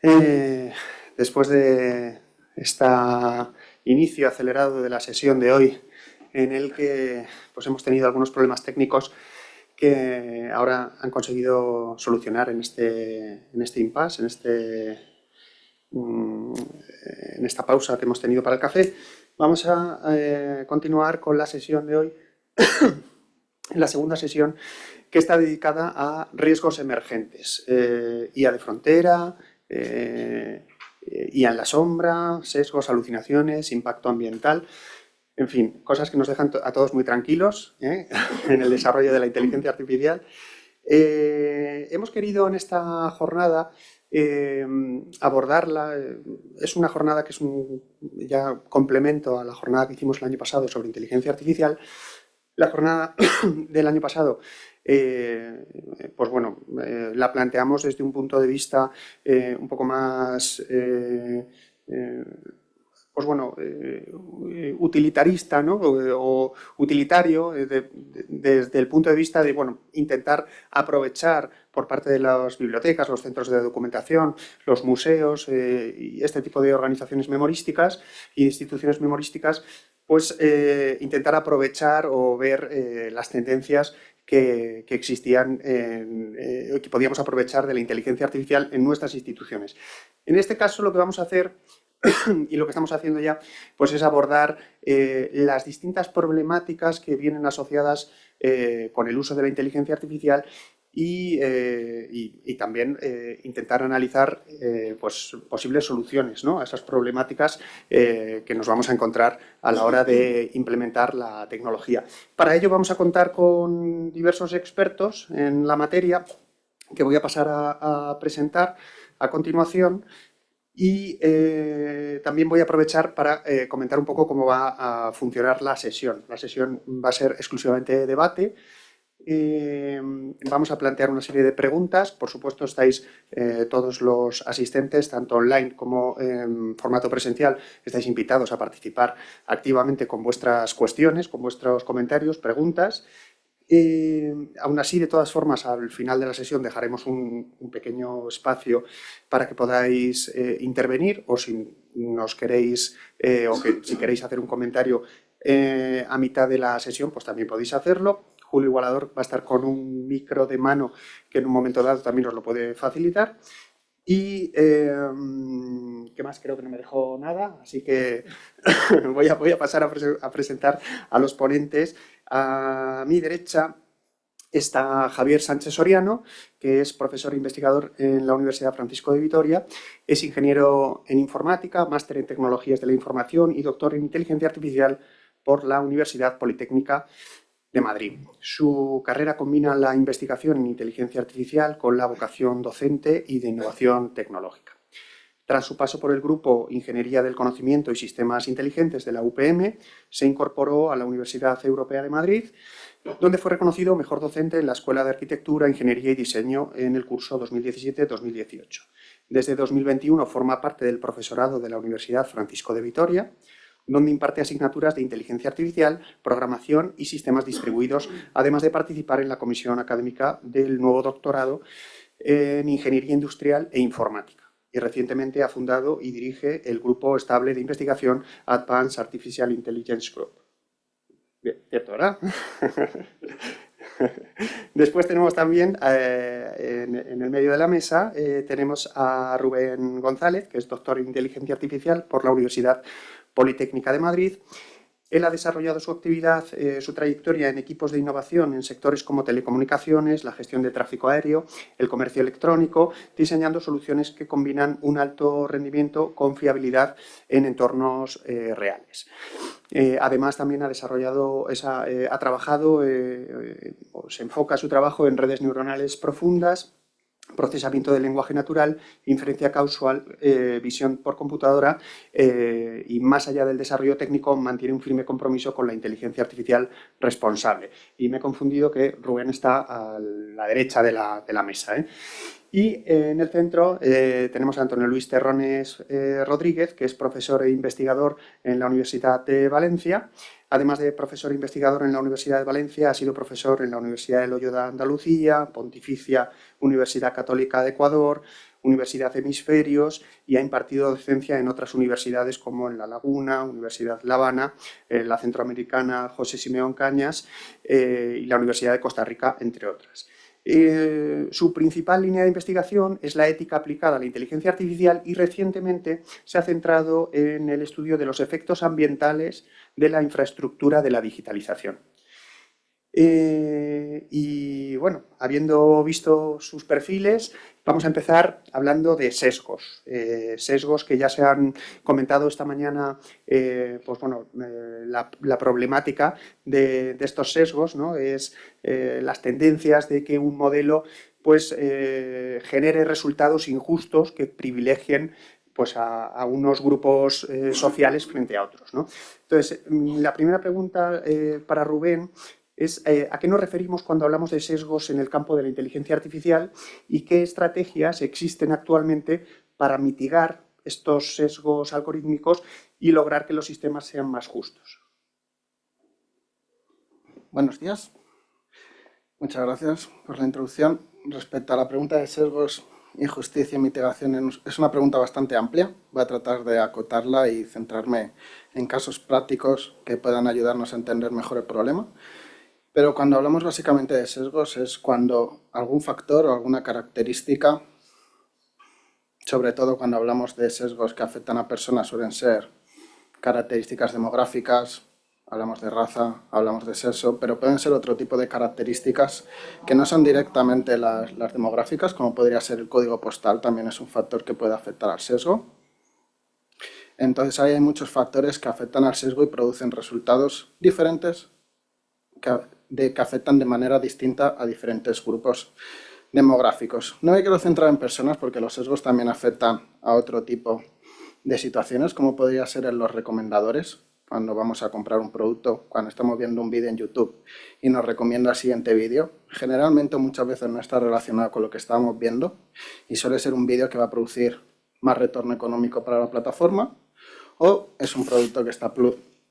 Eh, Después de este inicio acelerado de la sesión de hoy, en el que pues, hemos tenido algunos problemas técnicos que ahora han conseguido solucionar en este impasse, en esta pausa que hemos tenido para el café, vamos a continuar con la sesión de hoy, la segunda sesión, que está dedicada a riesgos emergentes, IA de frontera, IA en la sombra, sesgos, alucinaciones, impacto ambiental, en fin, cosas que nos dejan a todos muy tranquilos en el desarrollo de la inteligencia artificial. Hemos querido en esta jornada abordarla. Es una jornada que es un ya complemento a la jornada que hicimos el año pasado sobre inteligencia artificial. La jornada del año pasado, pues bueno, la planteamos desde un punto de vista un poco más, pues bueno, utilitarista, ¿no? O utilitario, desde el punto de vista de, bueno, intentar aprovechar por parte de las bibliotecas, los centros de documentación, los museos y este tipo de organizaciones memorísticas e instituciones memorísticas, pues intentar aprovechar o ver las tendencias que existían, que podíamos aprovechar de la inteligencia artificial en nuestras instituciones. En este caso, lo que vamos a hacer y lo que estamos haciendo ya, pues es abordar las distintas problemáticas que vienen asociadas con el uso de la inteligencia artificial y también intentar analizar pues, posibles soluciones, ¿no?, a esas problemáticas que nos vamos a encontrar a la hora de implementar la tecnología. Para ello vamos a contar con diversos expertos en la materia que voy a pasar a presentar a continuación. Y también voy a aprovechar para comentar un poco cómo va a funcionar la sesión. La sesión va a ser exclusivamente debate. Vamos a plantear una serie de preguntas. Por supuesto, estáis todos los asistentes, tanto online como en formato presencial, estáis invitados a participar activamente con vuestras cuestiones, con vuestros comentarios, preguntas. Aún así, de todas formas, al final de la sesión dejaremos un pequeño espacio para que podáis intervenir, o si nos queréis si queréis hacer un comentario a mitad de la sesión, pues también podéis hacerlo. Julio Igualador va a estar con un micro de mano que en un momento dado también os lo puede facilitar. Y, ¿qué más? Creo que no me dejó nada, así que voy a pasar a presentar a los ponentes. A mi derecha está Javier Sánchez Soriano, que es profesor e investigador en la Universidad Francisco de Vitoria. Es ingeniero en informática, máster en tecnologías de la información y doctor en inteligencia artificial por la Universidad Politécnica de Madrid. Su carrera combina la investigación en inteligencia artificial con la vocación docente y de innovación tecnológica. Tras su paso por el grupo Ingeniería del Conocimiento y Sistemas Inteligentes de la UPM, se incorporó a la Universidad Europea de Madrid, donde fue reconocido mejor docente en la Escuela de Arquitectura, Ingeniería y Diseño en el curso 2017-2018. Desde 2021 forma parte del profesorado de la Universidad Francisco de Vitoria, donde imparte asignaturas de inteligencia artificial, programación y sistemas distribuidos, además de participar en la comisión académica del nuevo doctorado en Ingeniería Industrial e Informática. Y recientemente ha fundado y dirige el grupo estable de investigación Advanced Artificial Intelligence Group. Bien, cierto, ¿verdad? Después tenemos también, en el medio de la mesa, tenemos a Rubén González, que es doctor en Inteligencia Artificial por la Universidad Politécnica de Madrid. Él ha desarrollado su actividad, su trayectoria en equipos de innovación en sectores como telecomunicaciones, la gestión de tráfico aéreo, el comercio electrónico, diseñando soluciones que combinan un alto rendimiento con fiabilidad en entornos reales. Además, también ha desarrollado, ha trabajado, se enfoca su trabajo en redes neuronales profundas, procesamiento del lenguaje natural, inferencia causal, visión por computadora y más allá del desarrollo técnico mantiene un firme compromiso con la inteligencia artificial responsable. Y me he confundido que Rubén está a la derecha de la mesa. Y en el centro tenemos a Antonio Luis Terrones Rodríguez, que es profesor e investigador en la Universidad de Valencia. Además de profesor e investigador en la Universidad de Valencia, ha sido profesor en la Universidad de Loyola de Andalucía, Pontificia Universidad Católica de Ecuador, Universidad Hemisferios y ha impartido docencia en otras universidades como en La Laguna, Universidad La Habana, la Centroamericana José Simeón Cañas y la Universidad de Costa Rica, entre otras. Su principal línea de investigación es la ética aplicada a la inteligencia artificial y recientemente se ha centrado en el estudio de los efectos ambientales de la infraestructura de la digitalización. Y bueno, habiendo visto sus perfiles, vamos a empezar hablando de sesgos. Sesgos que ya se han comentado esta mañana, pues bueno, la problemática de estos sesgos, ¿no? Es las tendencias de que un modelo pues genere resultados injustos que privilegien pues a unos grupos sociales frente a otros, ¿no? Entonces, la primera pregunta para Rubén es ¿a qué nos referimos cuando hablamos de sesgos en el campo de la inteligencia artificial y qué estrategias existen actualmente para mitigar estos sesgos algorítmicos y lograr que los sistemas sean más justos? Buenos días. Muchas gracias por la introducción. Respecto a la pregunta de sesgos, injusticia y mitigación, es una pregunta bastante amplia. Voy a tratar de acotarla y centrarme en casos prácticos que puedan ayudarnos a entender mejor el problema. Pero cuando hablamos básicamente de sesgos es cuando algún factor o alguna característica, sobre todo cuando hablamos de sesgos que afectan a personas, suelen ser características demográficas, hablamos de raza, hablamos de sexo, pero pueden ser otro tipo de características que no son directamente las demográficas, como podría ser el código postal, también es un factor que puede afectar al sesgo. Entonces ahí hay muchos factores que afectan al sesgo y producen resultados diferentes que afectan de manera distinta a diferentes grupos demográficos. No me quiero centrar en personas porque los sesgos también afectan a otro tipo de situaciones, como podría ser en los recomendadores. Cuando vamos a comprar un producto, cuando estamos viendo un vídeo en YouTube y nos recomienda el siguiente vídeo, generalmente muchas veces no está relacionado con lo que estábamos viendo y suele ser un vídeo que va a producir más retorno económico para la plataforma o es un producto que está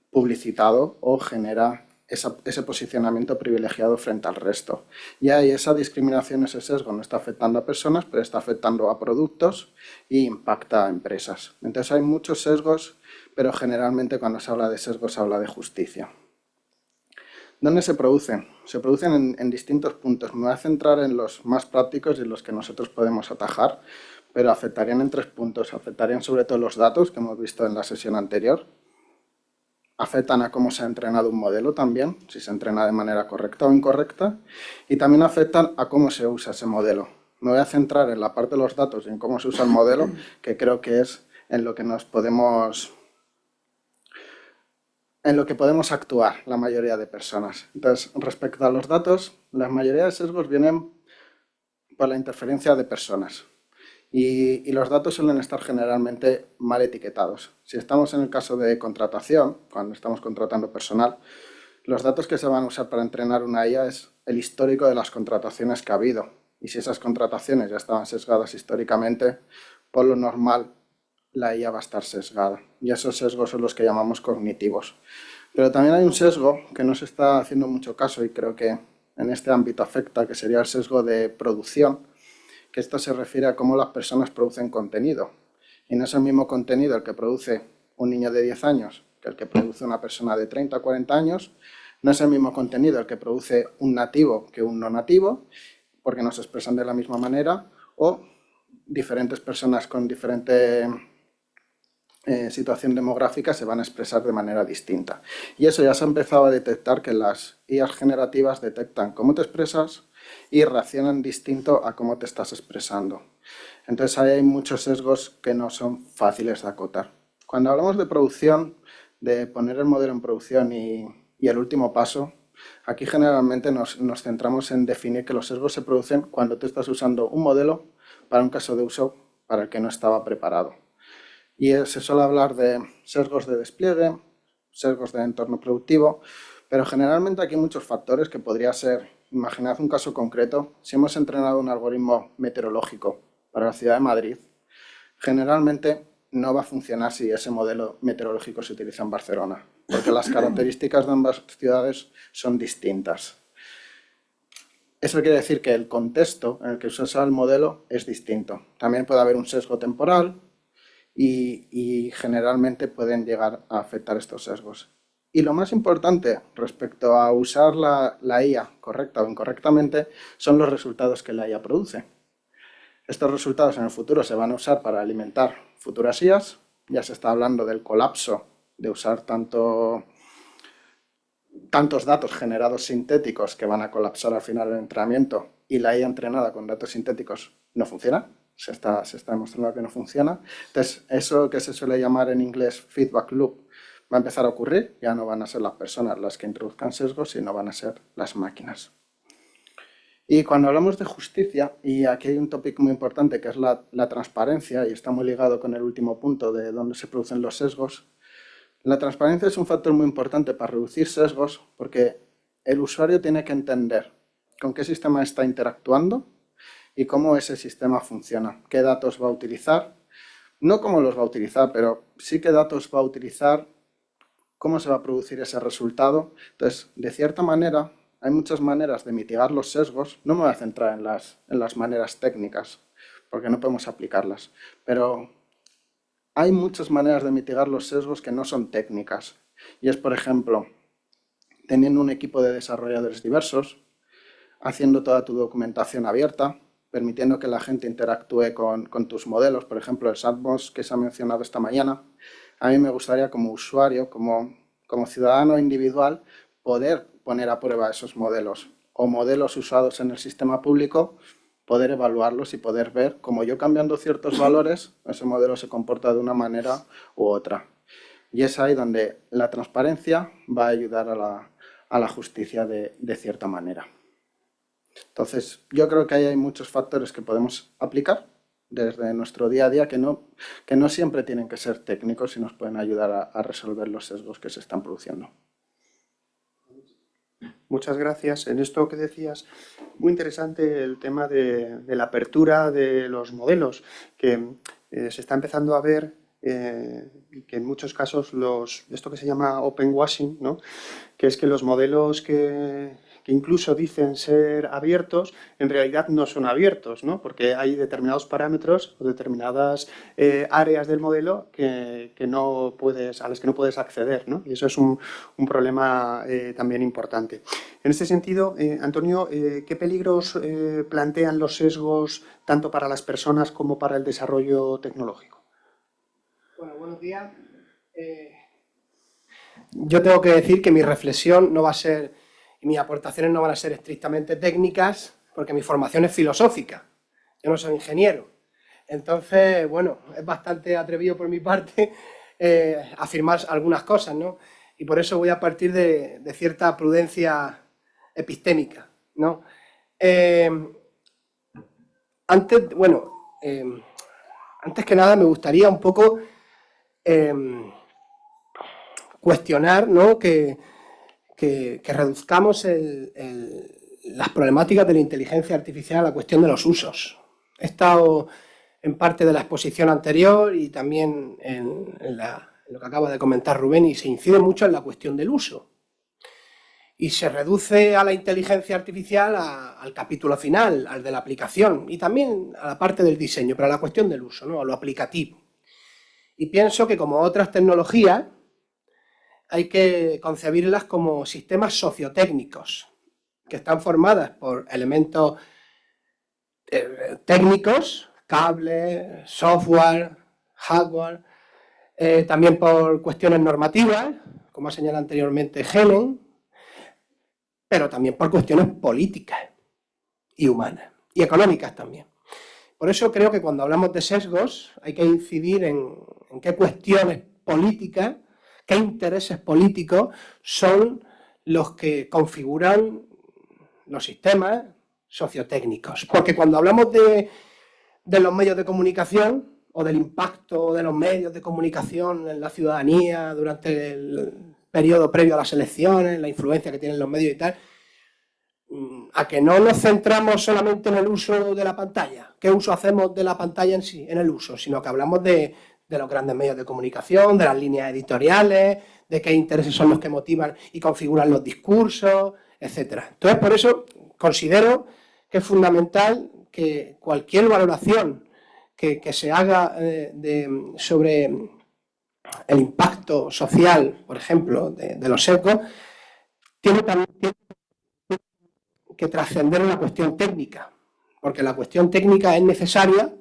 publicitado o genera ese posicionamiento privilegiado frente al resto. Y ahí esa discriminación, ese sesgo no está afectando a personas, pero está afectando a productos y impacta a empresas. Entonces hay muchos sesgos, pero generalmente cuando se habla de sesgos se habla de justicia. ¿Dónde se producen? Se producen en distintos puntos. Me voy a centrar en los más prácticos y en los que nosotros podemos atajar, pero afectarían en 3 puntos. Afectarían sobre todo los datos que hemos visto en la sesión anterior. Afectan a cómo se ha entrenado un modelo también, si se entrena de manera correcta o incorrecta, y también afectan a cómo se usa ese modelo. Me voy a centrar en la parte de los datos y en cómo se usa el modelo, que creo que es en lo que podemos actuar la mayoría de personas. Entonces, respecto a los datos, la mayoría de sesgos vienen por la interferencia de personas. Y los datos suelen estar generalmente mal etiquetados. Si estamos en el caso de contratación, cuando estamos contratando personal, los datos que se van a usar para entrenar una IA es el histórico de las contrataciones que ha habido. Y si esas contrataciones ya estaban sesgadas históricamente, por lo normal la IA va a estar sesgada. Y esos sesgos son los que llamamos cognitivos. Pero también hay un sesgo que no se está haciendo mucho caso y creo que en este ámbito afecta, que sería el sesgo de producción, que esto se refiere a cómo las personas producen contenido. Y no es el mismo contenido el que produce un niño de 10 años que el que produce una persona de 30 o 40 años. No es el mismo contenido el que produce un nativo que un no nativo, porque no se expresan de la misma manera, o diferentes personas con diferente situación demográfica se van a expresar de manera distinta. Y eso ya se ha empezado a detectar, que las IAs generativas detectan cómo te expresas y reaccionan distinto a cómo te estás expresando. Entonces ahí hay muchos sesgos que no son fáciles de acotar. Cuando hablamos de producción, de poner el modelo en producción y el último paso, aquí generalmente nos centramos en definir que los sesgos se producen cuando tú estás usando un modelo para un caso de uso para el que no estaba preparado. Y se suele hablar de sesgos de despliegue, sesgos de entorno productivo, pero generalmente aquí hay muchos factores que podría ser, imaginad un caso concreto, si hemos entrenado un algoritmo meteorológico para la ciudad de Madrid, generalmente no va a funcionar si ese modelo meteorológico se utiliza en Barcelona, porque las características de ambas ciudades son distintas. Eso quiere decir que el contexto en el que se usa el modelo es distinto. También puede haber un sesgo temporal y generalmente pueden llegar a afectar estos sesgos. Y lo más importante respecto a usar la IA correcta o incorrectamente son los resultados que la IA produce. Estos resultados en el futuro se van a usar para alimentar futuras IAs. Ya se está hablando del colapso de usar tantos datos generados sintéticos que van a colapsar al final del entrenamiento, y la IA entrenada con datos sintéticos no funciona. Se está demostrando que no funciona. Entonces, eso que se suele llamar en inglés feedback loop va a empezar a ocurrir. Ya no van a ser las personas las que introduzcan sesgos, sino van a ser las máquinas. Y cuando hablamos de justicia, y aquí hay un tópico muy importante que es la transparencia, y está muy ligado con el último punto de dónde se producen los sesgos. La transparencia es un factor muy importante para reducir sesgos, porque el usuario tiene que entender con qué sistema está interactuando y cómo ese sistema funciona, qué datos va a utilizar, no cómo los va a utilizar, pero sí qué datos va a utilizar, cómo se va a producir ese resultado. Entonces, de cierta manera, hay muchas maneras de mitigar los sesgos. No me voy a centrar en las maneras técnicas, porque no podemos aplicarlas, pero hay muchas maneras de mitigar los sesgos que no son técnicas. Y es, por ejemplo, teniendo un equipo de desarrolladores diversos, haciendo toda tu documentación abierta, permitiendo que la gente interactúe con tus modelos. Por ejemplo, el sandbox que se ha mencionado esta mañana. A mí me gustaría, como usuario, como ciudadano individual, poder poner a prueba esos modelos o modelos usados en el sistema público, poder evaluarlos y poder ver cómo yo, cambiando ciertos valores, ese modelo se comporta de una manera u otra. Y es ahí donde la transparencia va a ayudar a la justicia de cierta manera. Entonces, yo creo que ahí hay muchos factores que podemos aplicar desde nuestro día a día que no siempre tienen que ser técnicos y nos pueden ayudar a resolver los sesgos que se están produciendo. Muchas gracias. En esto que decías, muy interesante el tema de la apertura de los modelos, que se está empezando a ver que en muchos casos esto que se llama open washing, ¿no? Que es que los modelos que incluso dicen ser abiertos, en realidad no son abiertos, ¿no? Porque hay determinados parámetros o determinadas áreas del modelo a las que no puedes acceder, ¿no? Y eso es un problema también importante. En este sentido, Antonio, ¿qué peligros plantean los sesgos tanto para las personas como para el desarrollo tecnológico? Bueno, buenos días. Yo tengo que decir que mi reflexión no va a ser, y mis aportaciones no van a ser estrictamente técnicas, porque mi formación es filosófica. Yo no soy ingeniero. Entonces, bueno, es bastante atrevido por mi parte afirmar algunas cosas, ¿no? Y por eso voy a partir de cierta prudencia epistémica, ¿no? Antes que nada me gustaría un poco cuestionar, ¿no? que reduzcamos las problemáticas de la inteligencia artificial a la cuestión de los usos. He estado en parte de la exposición anterior y también en lo que acaba de comentar Rubén, y se incide mucho en la cuestión del uso. Y se reduce a la inteligencia artificial al capítulo final, al de la aplicación, y también a la parte del diseño, pero a la cuestión del uso, ¿no? A lo aplicativo. Y pienso que, como otras tecnologías, hay que concebirlas como sistemas sociotécnicos, que están formadas por elementos técnicos, cables, software, hardware, también por cuestiones normativas, como ha señalado anteriormente Helen, pero también por cuestiones políticas y humanas, y económicas también. Por eso creo que cuando hablamos de sesgos hay que incidir en qué cuestiones políticas, qué intereses políticos son los que configuran los sistemas sociotécnicos. Porque cuando hablamos de los medios de comunicación o del impacto de los medios de comunicación en la ciudadanía durante el periodo previo a las elecciones, la influencia que tienen los medios y tal, a que no nos centramos solamente en el uso de la pantalla, qué uso hacemos de la pantalla en sí, en el uso, sino que hablamos de los grandes medios de comunicación, de las líneas editoriales, de qué intereses son los que motivan y configuran los discursos, etc. Entonces, por eso considero que es fundamental que cualquier valoración que se haga sobre el impacto social, por ejemplo, de los sesgos, tiene también que trascender una cuestión técnica, porque la cuestión técnica es necesaria,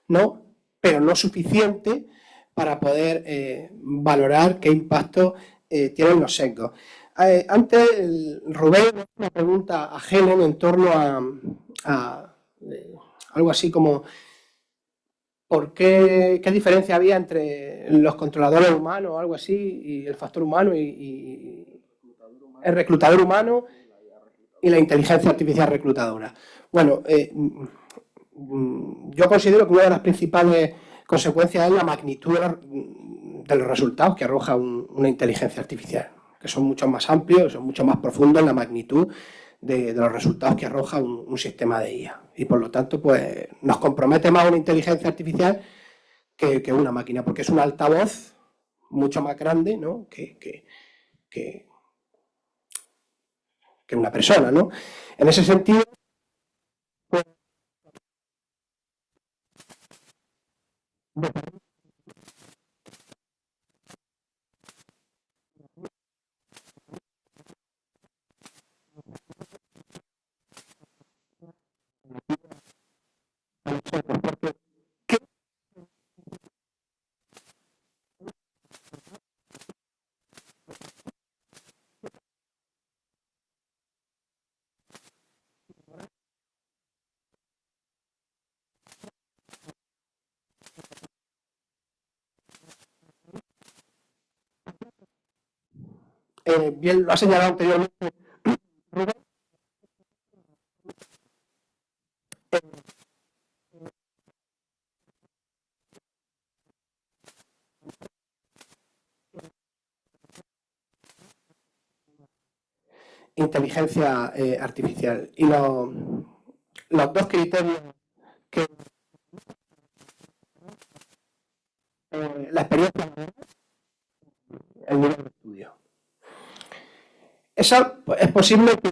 ¿no?, pero no suficiente para poder valorar qué impacto tienen los sesgos. Antes Rubén hizo una pregunta a Helen en torno a algo así como ¿qué diferencia había entre los controladores humanos o algo así y el factor humano y el reclutador humano y la inteligencia artificial reclutadora? Bueno, yo considero que una de las principales consecuencias es la magnitud de los resultados que arroja una inteligencia artificial, que son mucho más amplios, son mucho más profundos en la magnitud de los resultados que arroja un sistema de IA. Y por lo tanto, pues nos compromete más una inteligencia artificial que una máquina, porque es un altavoz mucho más grande, ¿no?, que una persona, ¿no? En ese sentido, pues, bien lo ha señalado anteriormente Rubén, inteligencia artificial. Y los dos criterios que la experiencia, el nivel de estudio. Esa es posible que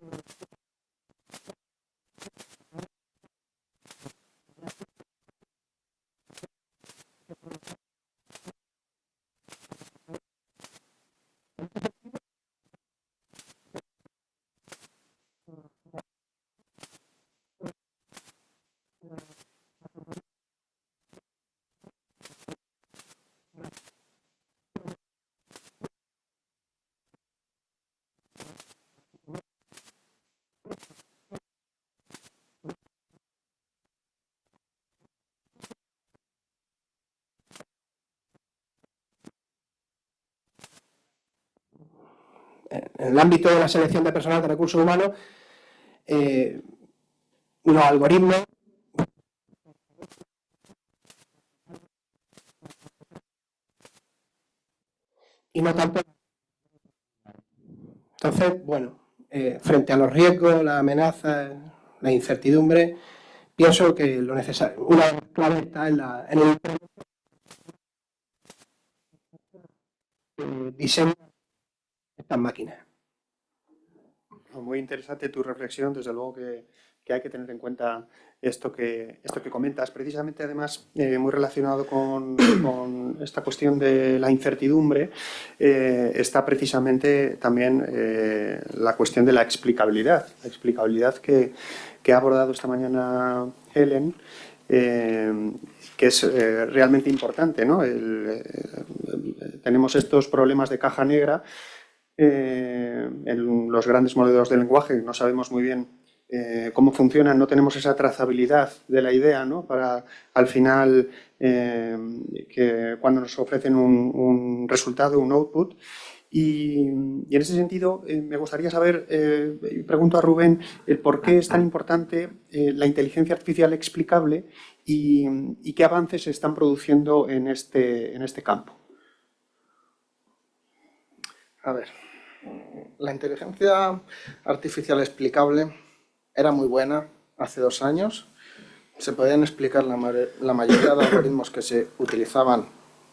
en el ámbito de la selección de personal de recursos humanos, los algoritmos y no tanto. Entonces, bueno, frente a los riesgos, las amenazas, la incertidumbre, pienso que lo necesario, una de las claves está en el diseño de estas máquinas. Muy interesante tu reflexión, desde luego que hay que tener en cuenta esto que comentas. Precisamente, además, muy relacionado con esta cuestión de la incertidumbre, está precisamente también la cuestión de la explicabilidad que ha abordado esta mañana Helen, que es realmente importante, ¿no? Tenemos estos problemas de caja negra en los grandes modelos de lenguaje, no sabemos muy bien cómo funcionan, no tenemos esa trazabilidad de la idea, ¿no?, para al final que cuando nos ofrecen un resultado, un output. Y en ese sentido me gustaría saber, pregunto a Rubén, el por qué es tan importante la inteligencia artificial explicable y qué avances se están produciendo en este campo. A ver, la inteligencia artificial explicable era muy buena hace 2 años. Se podían explicar la mayoría de algoritmos que se utilizaban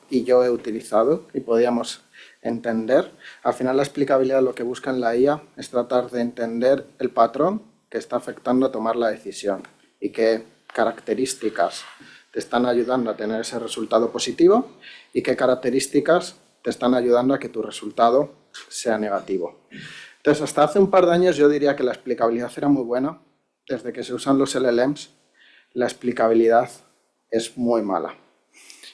y yo he utilizado y podíamos entender. Al final la explicabilidad lo que busca en la IA es tratar de entender el patrón que está afectando a tomar la decisión y qué características te están ayudando a tener ese resultado positivo y qué características te están ayudando a que tu resultado sea negativo. Entonces, hasta hace un par de años yo diría que la explicabilidad era muy buena. Desde que se usan los LLMs, la explicabilidad es muy mala.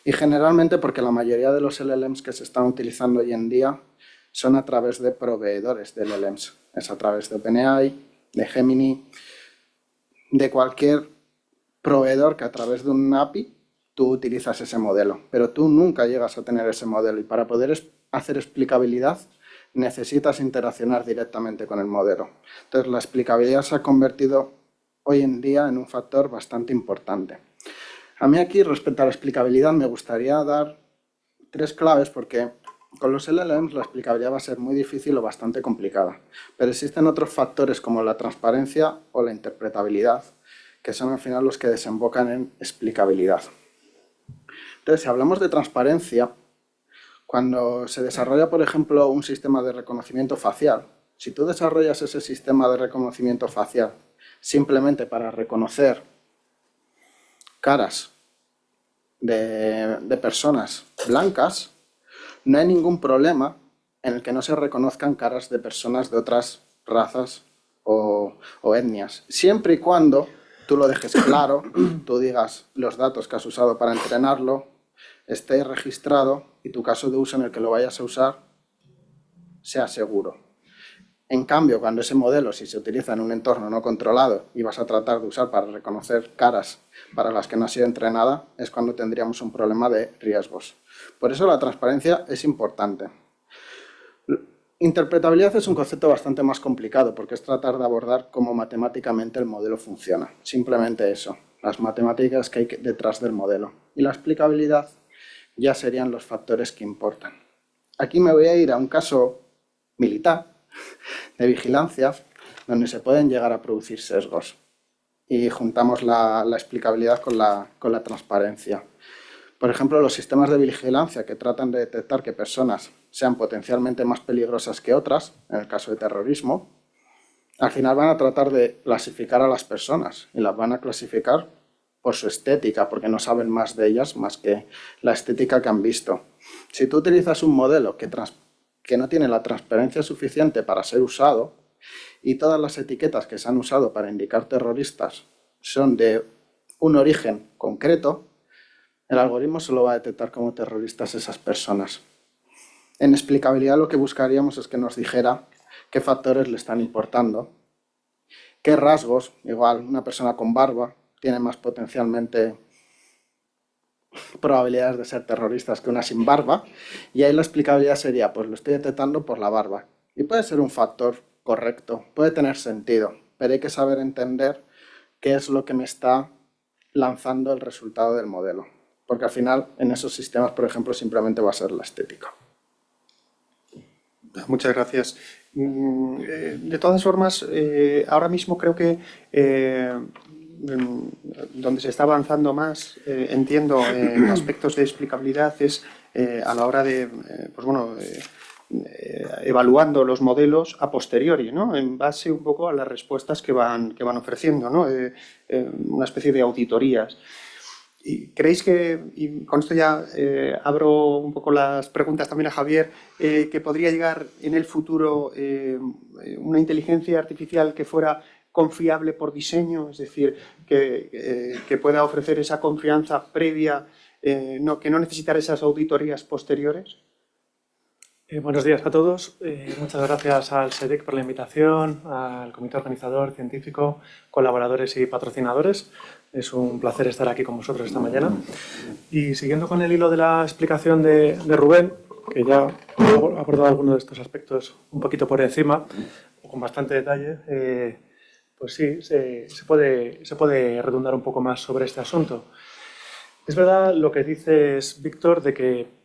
Y generalmente porque la mayoría de los LLMs que se están utilizando hoy en día son a través de proveedores de LLMs. Es a través de OpenAI, de Gemini, de cualquier proveedor que a través de un API tú utilizas ese modelo. Pero tú nunca llegas a tener ese modelo y para poder hacer explicabilidad necesitas interaccionar directamente con el modelo. Entonces la explicabilidad se ha convertido hoy en día en un factor bastante importante. A mí aquí, respecto a la explicabilidad, me gustaría dar 3 claves porque con los LLMs la explicabilidad va a ser muy difícil o bastante complicada. Pero existen otros factores como la transparencia o la interpretabilidad, que son al final los que desembocan en explicabilidad. Entonces, si hablamos de transparencia, cuando se desarrolla, por ejemplo, un sistema de reconocimiento facial, si tú desarrollas ese sistema de reconocimiento facial simplemente para reconocer caras de personas blancas, no hay ningún problema en el que no se reconozcan caras de personas de otras razas o etnias, siempre y cuando tú lo dejes claro, tú digas los datos que has usado para entrenarlo, esté registrado y tu caso de uso en el que lo vayas a usar sea seguro. En cambio, cuando ese modelo, si se utiliza en un entorno no controlado y vas a tratar de usar para reconocer caras para las que no ha sido entrenada, es cuando tendríamos un problema de riesgos. Por eso la transparencia es importante. Interpretabilidad es un concepto bastante más complicado porque es tratar de abordar cómo matemáticamente el modelo funciona. Simplemente eso, las matemáticas que hay detrás del modelo. Y la explicabilidad ya serían los factores que importan. Aquí me voy a ir a un caso militar de vigilancia donde se pueden llegar a producir sesgos y juntamos la explicabilidad con la transparencia. Por ejemplo, los sistemas de vigilancia que tratan de detectar que personas sean potencialmente más peligrosas que otras, en el caso de terrorismo, al final van a tratar de clasificar a las personas y las van a clasificar por su estética, porque no saben más de ellas más que la estética que han visto. Si tú utilizas un modelo que no tiene la transparencia suficiente para ser usado y todas las etiquetas que se han usado para indicar terroristas son de un origen concreto, el algoritmo solo va a detectar como terroristas esas personas. En explicabilidad lo que buscaríamos es que nos dijera qué factores le están importando, qué rasgos, igual una persona con barba tiene más potencialmente probabilidades de ser terroristas que una sin barba, y ahí la explicabilidad sería, pues lo estoy detectando por la barba. Y puede ser un factor correcto, puede tener sentido, pero hay que saber entender qué es lo que me está lanzando el resultado del modelo. Porque al final, en esos sistemas, por ejemplo, simplemente va a ser la estética. Muchas gracias. De todas formas, ahora mismo creo que donde se está avanzando más, entiendo, en aspectos de explicabilidad es a la hora de, pues bueno, evaluando los modelos a posteriori, ¿no? En base un poco a las respuestas que van ofreciendo, ¿no? Una especie de auditorías. ¿Y creéis que, y con esto ya abro un poco las preguntas también a Javier, que podría llegar en el futuro una inteligencia artificial que fuera confiable por diseño, es decir, que pueda ofrecer esa confianza previa, que no necesitara esas auditorías posteriores? Buenos días a todos. Muchas gracias al SEDEC por la invitación, al comité organizador, científico, colaboradores y patrocinadores. Es un placer estar aquí con vosotros esta mañana. Y siguiendo con el hilo de la explicación de Rubén, que ya ha abordado algunos de estos aspectos un poquito por encima, o con bastante detalle, pues sí, se puede redundar un poco más sobre este asunto. Es verdad lo que dices, Víctor, de que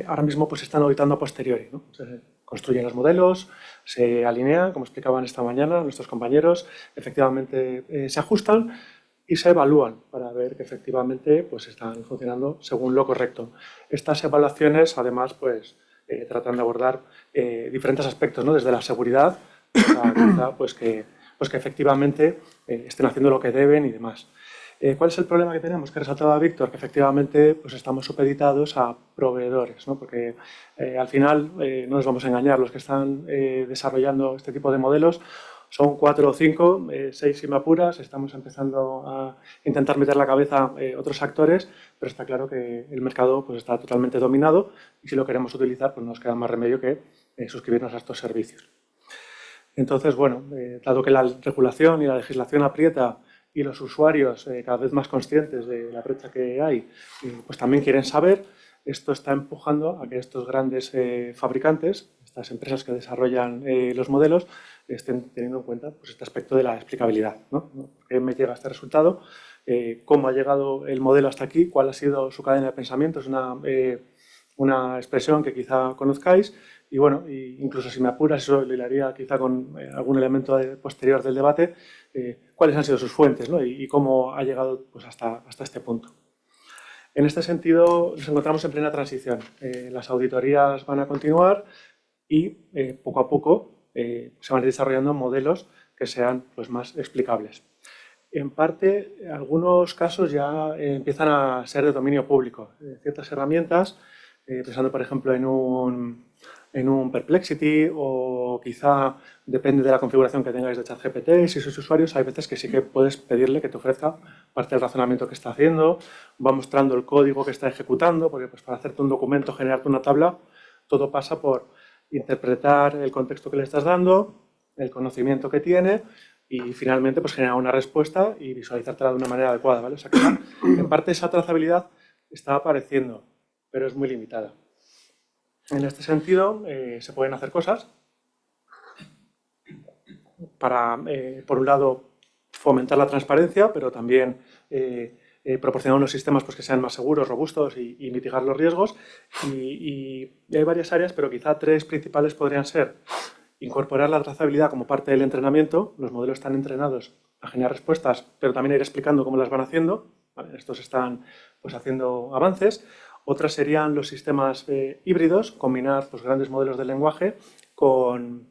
ahora mismo pues, se están auditando a posteriori, ¿no? Se construyen los modelos, se alinean, como explicaban esta mañana nuestros compañeros, efectivamente se ajustan y se evalúan para ver que efectivamente pues, están funcionando según lo correcto. Estas evaluaciones, además, pues, tratan de abordar diferentes aspectos, ¿no? Desde la seguridad, quizá, pues, que pues que efectivamente estén haciendo lo que deben y demás. ¿Cuál es el problema que tenemos? Que resaltaba Víctor, que efectivamente pues estamos supeditados a proveedores, ¿no? Porque al final, no nos vamos a engañar, los que están desarrollando este tipo de modelos son 4 o 5, 6 si me apuras, estamos empezando a intentar meter la cabeza otros actores, pero está claro que el mercado pues, está totalmente dominado y si lo queremos utilizar pues no nos queda más remedio que suscribirnos a estos servicios. Entonces, bueno, dado que la regulación y la legislación aprieta y los usuarios cada vez más conscientes de la brecha que hay, pues también quieren saber, esto está empujando a que estos grandes fabricantes, estas empresas que desarrollan los modelos, estén teniendo en cuenta pues, este aspecto de la explicabilidad, ¿no? ¿Por qué me llega este resultado? ¿Cómo ha llegado el modelo hasta aquí? ¿Cuál ha sido su cadena de pensamiento? Es una expresión que quizá conozcáis y bueno, incluso si me apuras, eso lo hilaría quizá con algún elemento posterior del debate, cuáles han sido sus fuentes, ¿no? y cómo ha llegado pues, hasta este punto. En este sentido, nos encontramos en plena transición. Las auditorías van a continuar y poco a poco se van desarrollando modelos que sean pues, más explicables. En parte, algunos casos ya empiezan a ser de dominio público. Ciertas herramientas, pensando por ejemplo en un Perplexity o quizá depende de la configuración que tengáis de ChatGPT, si sois usuarios hay veces que sí que puedes pedirle que te ofrezca parte del razonamiento que está haciendo, va mostrando el código que está ejecutando, porque pues, para hacerte un documento, generarte una tabla, todo pasa por interpretar el contexto que le estás dando, el conocimiento que tiene y finalmente pues, generar una respuesta y visualizártela de una manera adecuada, ¿vale? O sea que en parte esa trazabilidad está apareciendo, pero es muy limitada. En este sentido, se pueden hacer cosas para, por un lado, fomentar la transparencia, pero también proporcionar unos sistemas pues, que sean más seguros, robustos y mitigar los riesgos. Y hay varias áreas, pero quizá 3 principales podrían ser incorporar la trazabilidad como parte del entrenamiento. Los modelos están entrenados a generar respuestas, pero también ir explicando cómo las van haciendo. ¿Vale? Estos están pues, haciendo avances. Otras serían los sistemas híbridos, combinar pues, grandes modelos de lenguaje con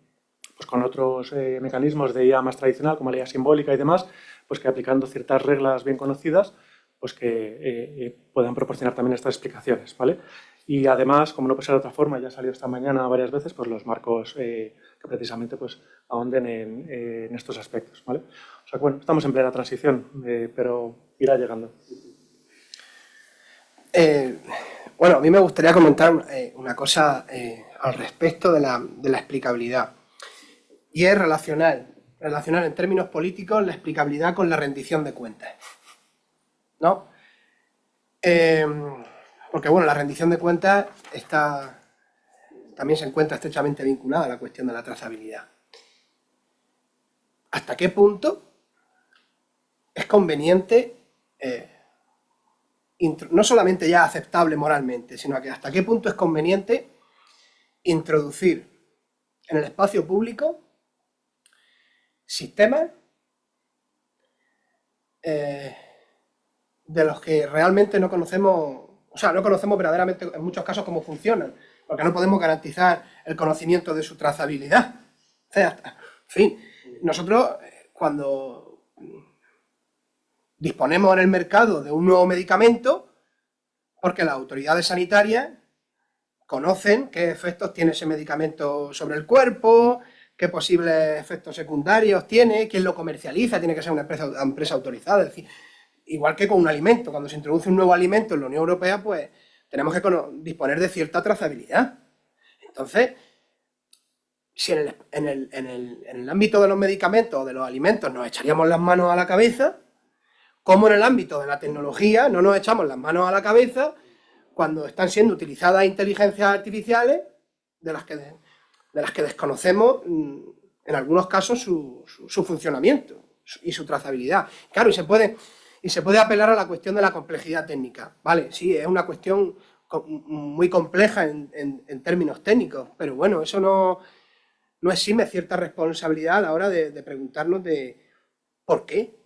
otros mecanismos de IA más tradicional, como la IA simbólica y demás, pues que aplicando ciertas reglas bien conocidas, pues que puedan proporcionar también estas explicaciones, ¿vale? Y además, como no puede ser de otra forma, ya salió esta mañana varias veces, pues los marcos que precisamente pues, ahonden en estos aspectos, ¿vale? O sea, bueno, estamos en plena transición, pero irá llegando. Bueno, a mí me gustaría comentar una cosa al respecto de la explicabilidad. Y es relacionar en términos políticos la explicabilidad con la rendición de cuentas, ¿no? Porque, bueno, la rendición de cuentas también se encuentra estrechamente vinculada a la cuestión de la trazabilidad. ¿Hasta qué punto es conveniente, no solamente ya aceptable moralmente, sino que hasta qué punto es conveniente introducir en el espacio público sistemas de los que realmente no conocemos, o sea, no conocemos verdaderamente en muchos casos cómo funcionan, porque no podemos garantizar el conocimiento de su trazabilidad. O sea, en fin, nosotros cuando disponemos en el mercado de un nuevo medicamento, porque las autoridades sanitarias conocen qué efectos tiene ese medicamento sobre el cuerpo, qué posibles efectos secundarios tiene, quién lo comercializa, tiene que ser una empresa autorizada. Es decir, igual que con un alimento, cuando se introduce un nuevo alimento en la Unión Europea, pues tenemos que disponer de cierta trazabilidad. Entonces, si en el ámbito de los medicamentos o de los alimentos nos echaríamos las manos a la cabeza, como en el ámbito de la tecnología no nos echamos las manos a la cabeza cuando están siendo utilizadas inteligencias artificiales de las que desconocemos en algunos casos su funcionamiento y su trazabilidad. Claro, y se puede apelar a la cuestión de la complejidad técnica. Vale, sí, es una cuestión muy compleja en términos técnicos, pero bueno, eso no exime cierta responsabilidad a la hora de preguntarnos de ¿por qué?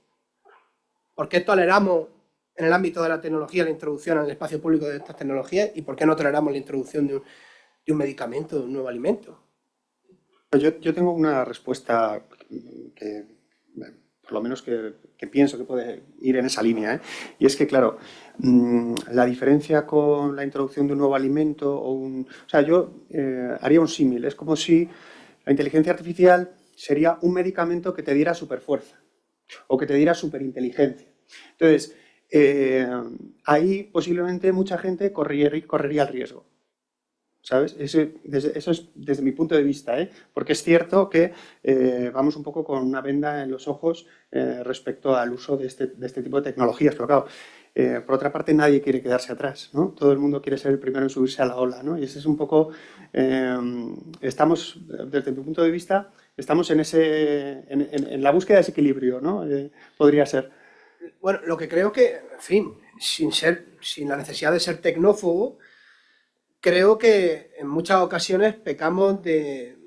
¿Por qué toleramos en el ámbito de la tecnología la introducción al espacio público de estas tecnologías y por qué no toleramos la introducción de un medicamento, de un nuevo alimento? Yo tengo una respuesta que por lo menos que pienso que puede ir en esa línea, ¿eh? Y es que, claro, la diferencia con la introducción de un nuevo alimento o sea, yo haría un símil. Es como si la inteligencia artificial sería un medicamento que te diera superfuerza o que te diera superinteligencia. Entonces, ahí posiblemente mucha gente correría el riesgo, ¿sabes? Eso es desde mi punto de vista, ¿eh? Porque es cierto que vamos un poco con una venda en los ojos respecto al uso de este tipo de tecnologías, pero claro, por otra parte nadie quiere quedarse atrás, ¿no? Todo el mundo quiere ser el primero en subirse a la ola, ¿no? Y ese es un poco, estamos, desde mi punto de vista, estamos en la búsqueda de ese equilibrio, ¿no? Podría ser. Bueno, lo que creo que, en fin, sin la necesidad de ser tecnófobo, creo que en muchas ocasiones pecamos de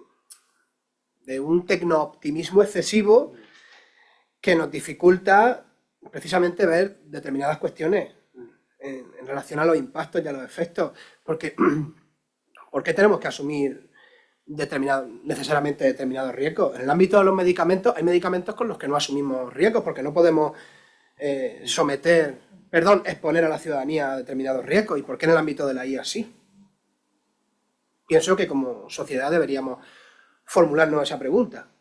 un tecnooptimismo excesivo que nos dificulta precisamente ver determinadas cuestiones en relación a los impactos y a los efectos. Porque, ¿por qué tenemos que asumir necesariamente determinados riesgos? En el ámbito de los medicamentos, hay medicamentos con los que no asumimos riesgos porque no podemos exponer a la ciudadanía a determinados riesgos. ¿Y por qué en el ámbito de la IA sí? Pienso que como sociedad deberíamos formularnos esa pregunta.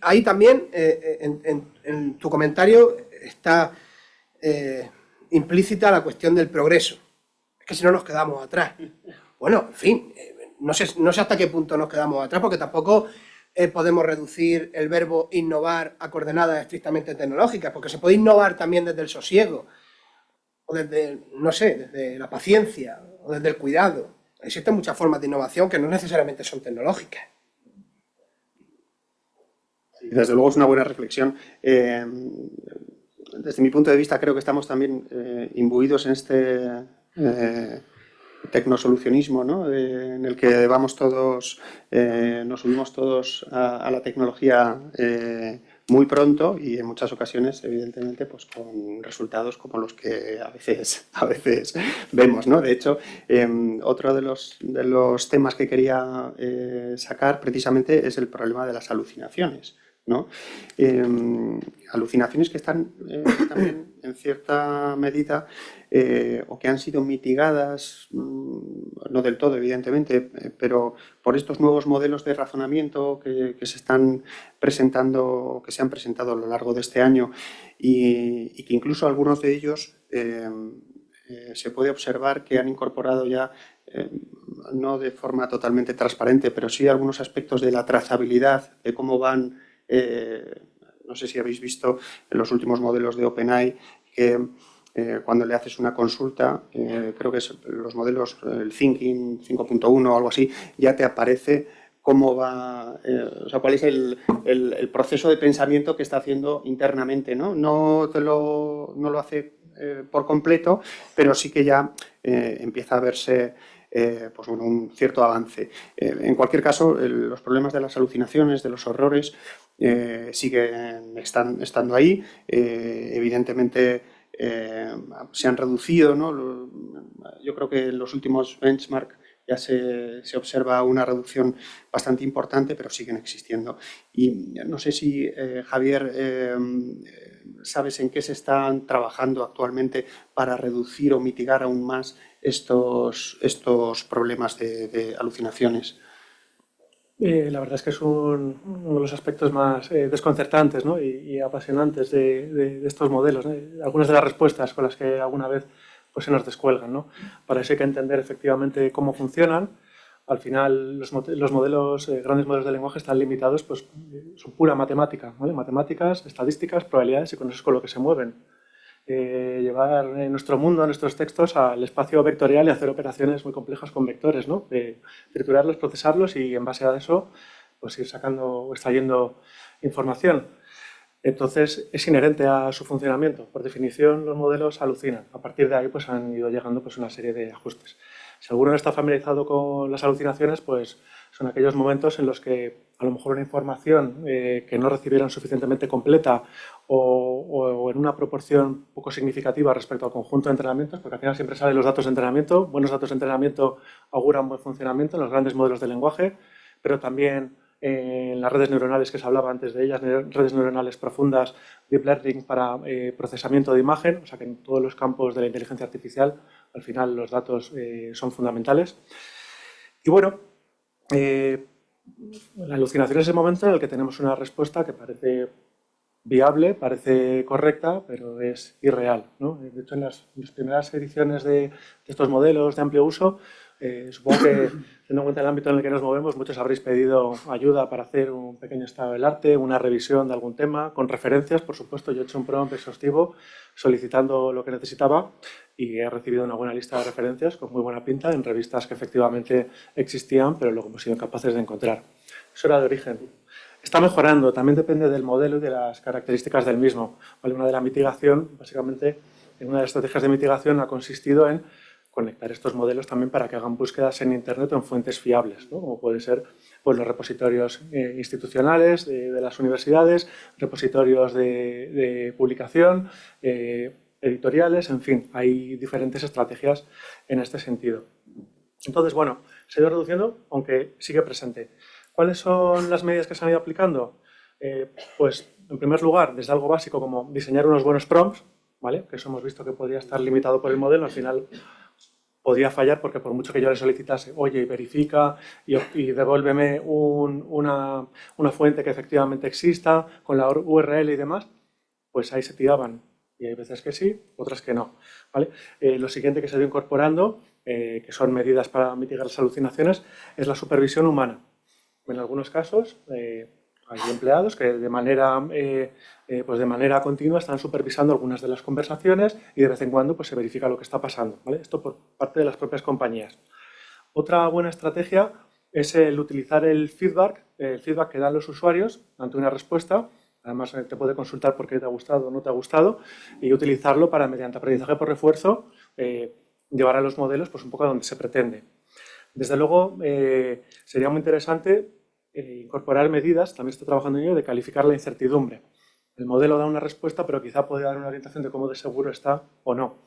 Ahí también, en tu comentario, está implícita la cuestión del progreso. Es que si no nos quedamos atrás. Bueno, en fin, no sé hasta qué punto nos quedamos atrás, porque tampoco podemos reducir el verbo innovar a coordenadas estrictamente tecnológicas, porque se puede innovar también desde el sosiego, o desde, no sé, desde la paciencia, o desde el cuidado. Existen muchas formas de innovación que no necesariamente son tecnológicas. Desde luego es una buena reflexión. Desde mi punto de vista creo que estamos también imbuidos en este tecnosolucionismo, ¿no? En el que vamos todos, nos subimos todos a la tecnología muy pronto y en muchas ocasiones, evidentemente, pues con resultados como los que a veces vemos, ¿no? De hecho, otro de los temas que quería sacar precisamente es el problema de las alucinaciones, ¿no? Alucinaciones que están también en cierta medida o que han sido mitigadas, no del todo evidentemente, pero por estos nuevos modelos de razonamiento que se están presentando, que se han presentado a lo largo de este año y que incluso algunos de ellos se puede observar que han incorporado ya no de forma totalmente transparente, pero sí algunos aspectos de la trazabilidad, de cómo van. No sé si habéis visto en los últimos modelos de OpenAI que cuando le haces una consulta, creo que es los modelos, el Thinking 5.1 o algo así, ya te aparece cómo va, o sea, cuál es el proceso de pensamiento que está haciendo internamente, ¿no? No lo hace por completo, pero sí que ya empieza a verse pues bueno, un cierto avance. En cualquier caso, los problemas de las alucinaciones, de los horrores, siguen estando ahí. Evidentemente se han reducido, ¿no? Yo creo que en los últimos benchmark ya se observa una reducción bastante importante, pero siguen existiendo. Y no sé si, Javier, ¿sabes en qué se están trabajando actualmente para reducir o mitigar aún más estos problemas de alucinaciones? La verdad es que es uno de los aspectos más desconcertantes, ¿no? y apasionantes de estos modelos, ¿no? Algunas de las respuestas con las que alguna vez pues, se nos descuelgan, ¿no? Para eso hay que entender efectivamente cómo funcionan. Al final los modelos, grandes modelos de lenguaje están limitados, pues son pura matemática, ¿vale? Matemáticas, estadísticas, probabilidades y con eso es con lo que se mueven. Llevar nuestro mundo, nuestros textos al espacio vectorial y hacer operaciones muy complejas con vectores, ¿no? Triturarlos, procesarlos y en base a eso pues ir sacando o extrayendo información. Entonces es inherente a su funcionamiento. Por definición los modelos alucinan. A partir de ahí pues han ido llegando pues una serie de ajustes. Si alguno no está familiarizado con las alucinaciones, pues son aquellos momentos en los que a lo mejor una información que no recibieron suficientemente completa o en una proporción poco significativa respecto al conjunto de entrenamientos, porque al final siempre salen los datos de entrenamiento, buenos datos de entrenamiento auguran buen funcionamiento en los grandes modelos de lenguaje, pero también en las redes neuronales que se hablaba antes de ellas, redes neuronales profundas, deep learning para procesamiento de imagen, o sea que en todos los campos de la inteligencia artificial al final los datos son fundamentales. Y bueno, la alucinación es el momento en el que tenemos una respuesta que parece viable, parece correcta, pero es irreal, ¿no? De hecho, en las primeras ediciones de estos modelos de amplio uso, supongo que, teniendo en cuenta el ámbito en el que nos movemos, muchos habréis pedido ayuda para hacer un pequeño estado del arte, una revisión de algún tema, con referencias, por supuesto. Yo he hecho un prompt exhaustivo solicitando lo que necesitaba y he recibido una buena lista de referencias con muy buena pinta en revistas que efectivamente existían, pero luego hemos sido incapaces de encontrar. Eso era de origen. Está mejorando, también depende del modelo y de las características del mismo. ¿Vale? Una de la mitigación, básicamente, una de las estrategias de mitigación ha consistido en conectar estos modelos también para que hagan búsquedas en Internet o en fuentes fiables, ¿no? Como pueden ser pues, los repositorios institucionales de las universidades, repositorios de publicación, editoriales, en fin, hay diferentes estrategias en este sentido. Entonces, bueno, se ha ido reduciendo, aunque sigue presente. ¿Cuáles son las medidas que se han ido aplicando? Pues, en primer lugar, desde algo básico como diseñar unos buenos prompts, ¿vale? Que eso hemos visto que podría estar limitado por el modelo, al final podía fallar porque por mucho que yo le solicitase, oye, verifica y devuélveme una fuente que efectivamente exista, con la URL y demás, pues ahí se tiraban. Y hay veces que sí, otras que no, ¿vale? Lo siguiente que se ha ido incorporando, que son medidas para mitigar las alucinaciones, es la supervisión humana. En algunos casos hay empleados que de manera continua están supervisando algunas de las conversaciones y de vez en cuando pues, se verifica lo que está pasando, ¿vale? Esto por parte de las propias compañías. Otra buena estrategia es el utilizar el feedback que dan los usuarios ante una respuesta. Además, te puede consultar por qué te ha gustado o no te ha gustado y utilizarlo para, mediante aprendizaje por refuerzo, llevar a los modelos pues, un poco a donde se pretende. Desde luego, sería muy interesante incorporar medidas, también estoy trabajando en ello, de calificar la incertidumbre. El modelo da una respuesta, pero quizá puede dar una orientación de cómo de seguro está o no,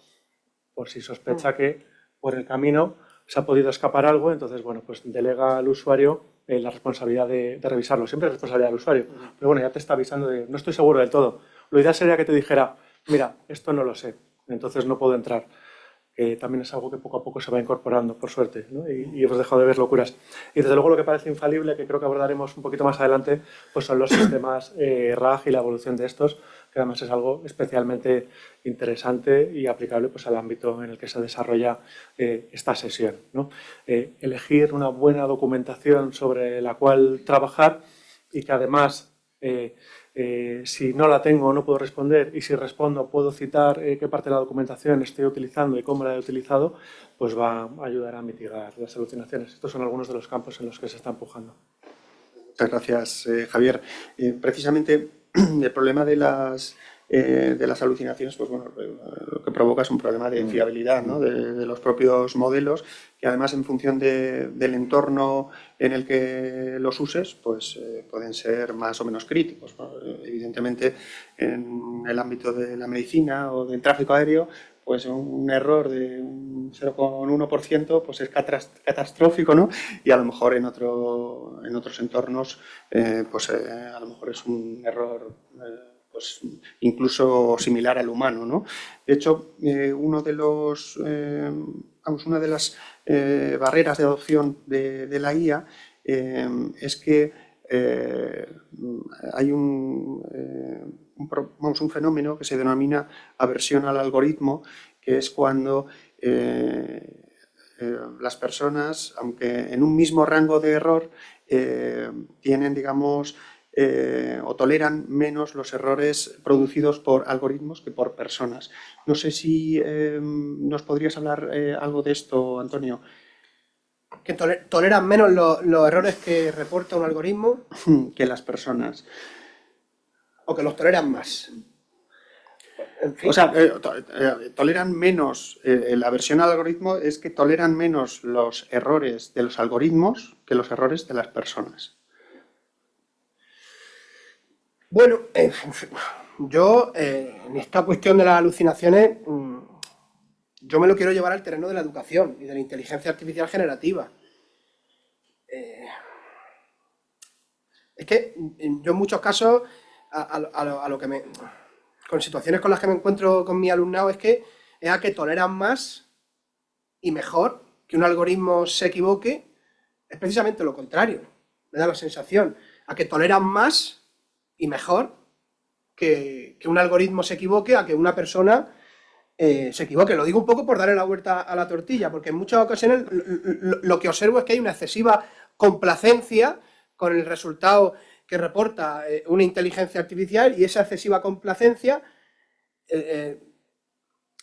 por si sospecha que por el camino se ha podido escapar algo, entonces, bueno, pues delega al usuario la responsabilidad de revisarlo. Siempre es responsabilidad del usuario, pero bueno, ya te está avisando de no estoy seguro del todo. Lo ideal sería que te dijera, mira, esto no lo sé, entonces no puedo entrar. Que también es algo que poco a poco se va incorporando, por suerte, ¿no? Y hemos dejado de ver locuras. Y desde luego lo que parece infalible, que creo que abordaremos un poquito más adelante, pues son los sistemas RAG y la evolución de estos, que además es algo especialmente interesante y aplicable pues, al ámbito en el que se desarrolla esta sesión, ¿no? Elegir una buena documentación sobre la cual trabajar y que además si no la tengo no puedo responder y si respondo puedo citar qué parte de la documentación estoy utilizando y cómo la he utilizado, pues va a ayudar a mitigar las alucinaciones. Estos son algunos de los campos en los que se está empujando. Muchas gracias, Javier. Precisamente el problema de las alucinaciones, pues bueno, lo que provoca es un problema de fiabilidad, ¿no? de los propios modelos, que además en función del entorno en el que los uses, pues pueden ser más o menos críticos, ¿no? Evidentemente, en el ámbito de la medicina o del tráfico aéreo, pues un error de un 0,1% pues es catastrófico, ¿no? Y a lo mejor en otros entornos pues a lo mejor es un error pues incluso similar al humano, ¿no? De hecho, una de las barreras de adopción de la IA es que hay un fenómeno que se denomina aversión al algoritmo, que es cuando las personas, aunque en un mismo rango de error, tienen, digamos, o toleran menos los errores producidos por algoritmos que por personas. No sé si nos podrías hablar algo de esto, Antonio. ¿Que toleran menos los errores que reporta un algoritmo? Que las personas. ¿O que los toleran más? En fin. O sea, toleran menos, la versión al algoritmo es que toleran menos los errores de los algoritmos que los errores de las personas. Bueno, yo en esta cuestión de las alucinaciones, yo me lo quiero llevar al terreno de la educación y de la inteligencia artificial generativa. Es que yo en muchos casos, con situaciones con las que me encuentro con mi alumnado, es a que toleran más y mejor que un algoritmo se equivoque, es precisamente lo contrario. Me da la sensación, a que toleran más y mejor que un algoritmo se equivoque, a que una persona se equivoque. Lo digo un poco por darle la vuelta a la tortilla, porque en muchas ocasiones lo que observo es que hay una excesiva complacencia con el resultado que reporta una inteligencia artificial, y esa excesiva complacencia,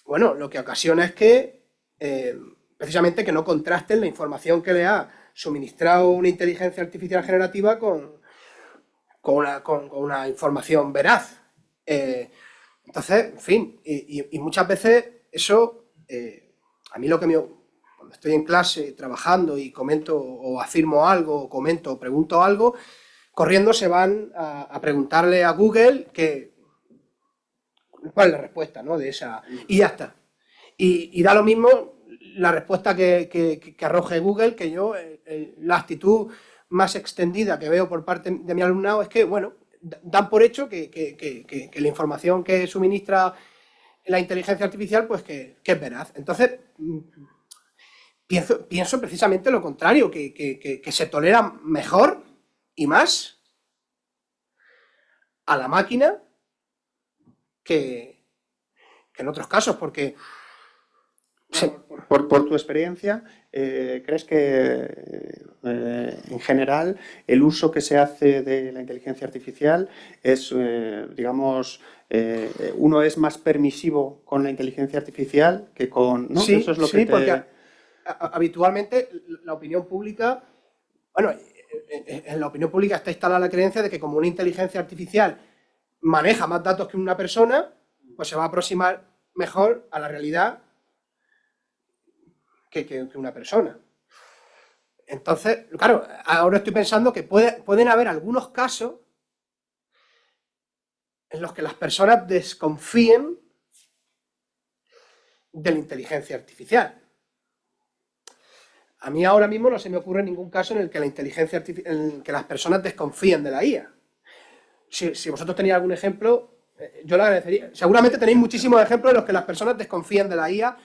bueno, lo que ocasiona es que precisamente que no contrasten la información que le ha suministrado una inteligencia artificial generativa con una información veraz. Entonces, en fin, y muchas veces eso, a mí cuando estoy en clase trabajando y comento o afirmo algo, o comento o pregunto algo, corriendo se van a preguntarle a Google cuál es la respuesta, ¿no?, de esa, y ya está. Y da lo mismo la respuesta que arroje Google, que yo, la actitud más extendida que veo por parte de mi alumnado es que, bueno, dan por hecho que la información que suministra la inteligencia artificial, pues que es veraz. Entonces, pienso precisamente lo contrario, que se tolera mejor y más a la máquina que en otros casos, porque... Por tu experiencia, ¿crees que en general el uso que se hace de la inteligencia artificial es, digamos, uno es más permisivo con la inteligencia artificial que con... ¿no? Sí, Eso es lo sí, que porque habitualmente la opinión pública, bueno, en la opinión pública está instalada la creencia de que como una inteligencia artificial maneja más datos que una persona, pues se va a aproximar mejor a la realidad que una persona. Entonces, claro, ahora estoy pensando que pueden haber algunos casos en los que las personas desconfíen de la inteligencia artificial. A mí ahora mismo no se me ocurre ningún caso en el que en el que las personas desconfíen de la IA. Si vosotros tenéis algún ejemplo, yo lo agradecería. Seguramente tenéis muchísimos ejemplos en los que las personas desconfían de la IA,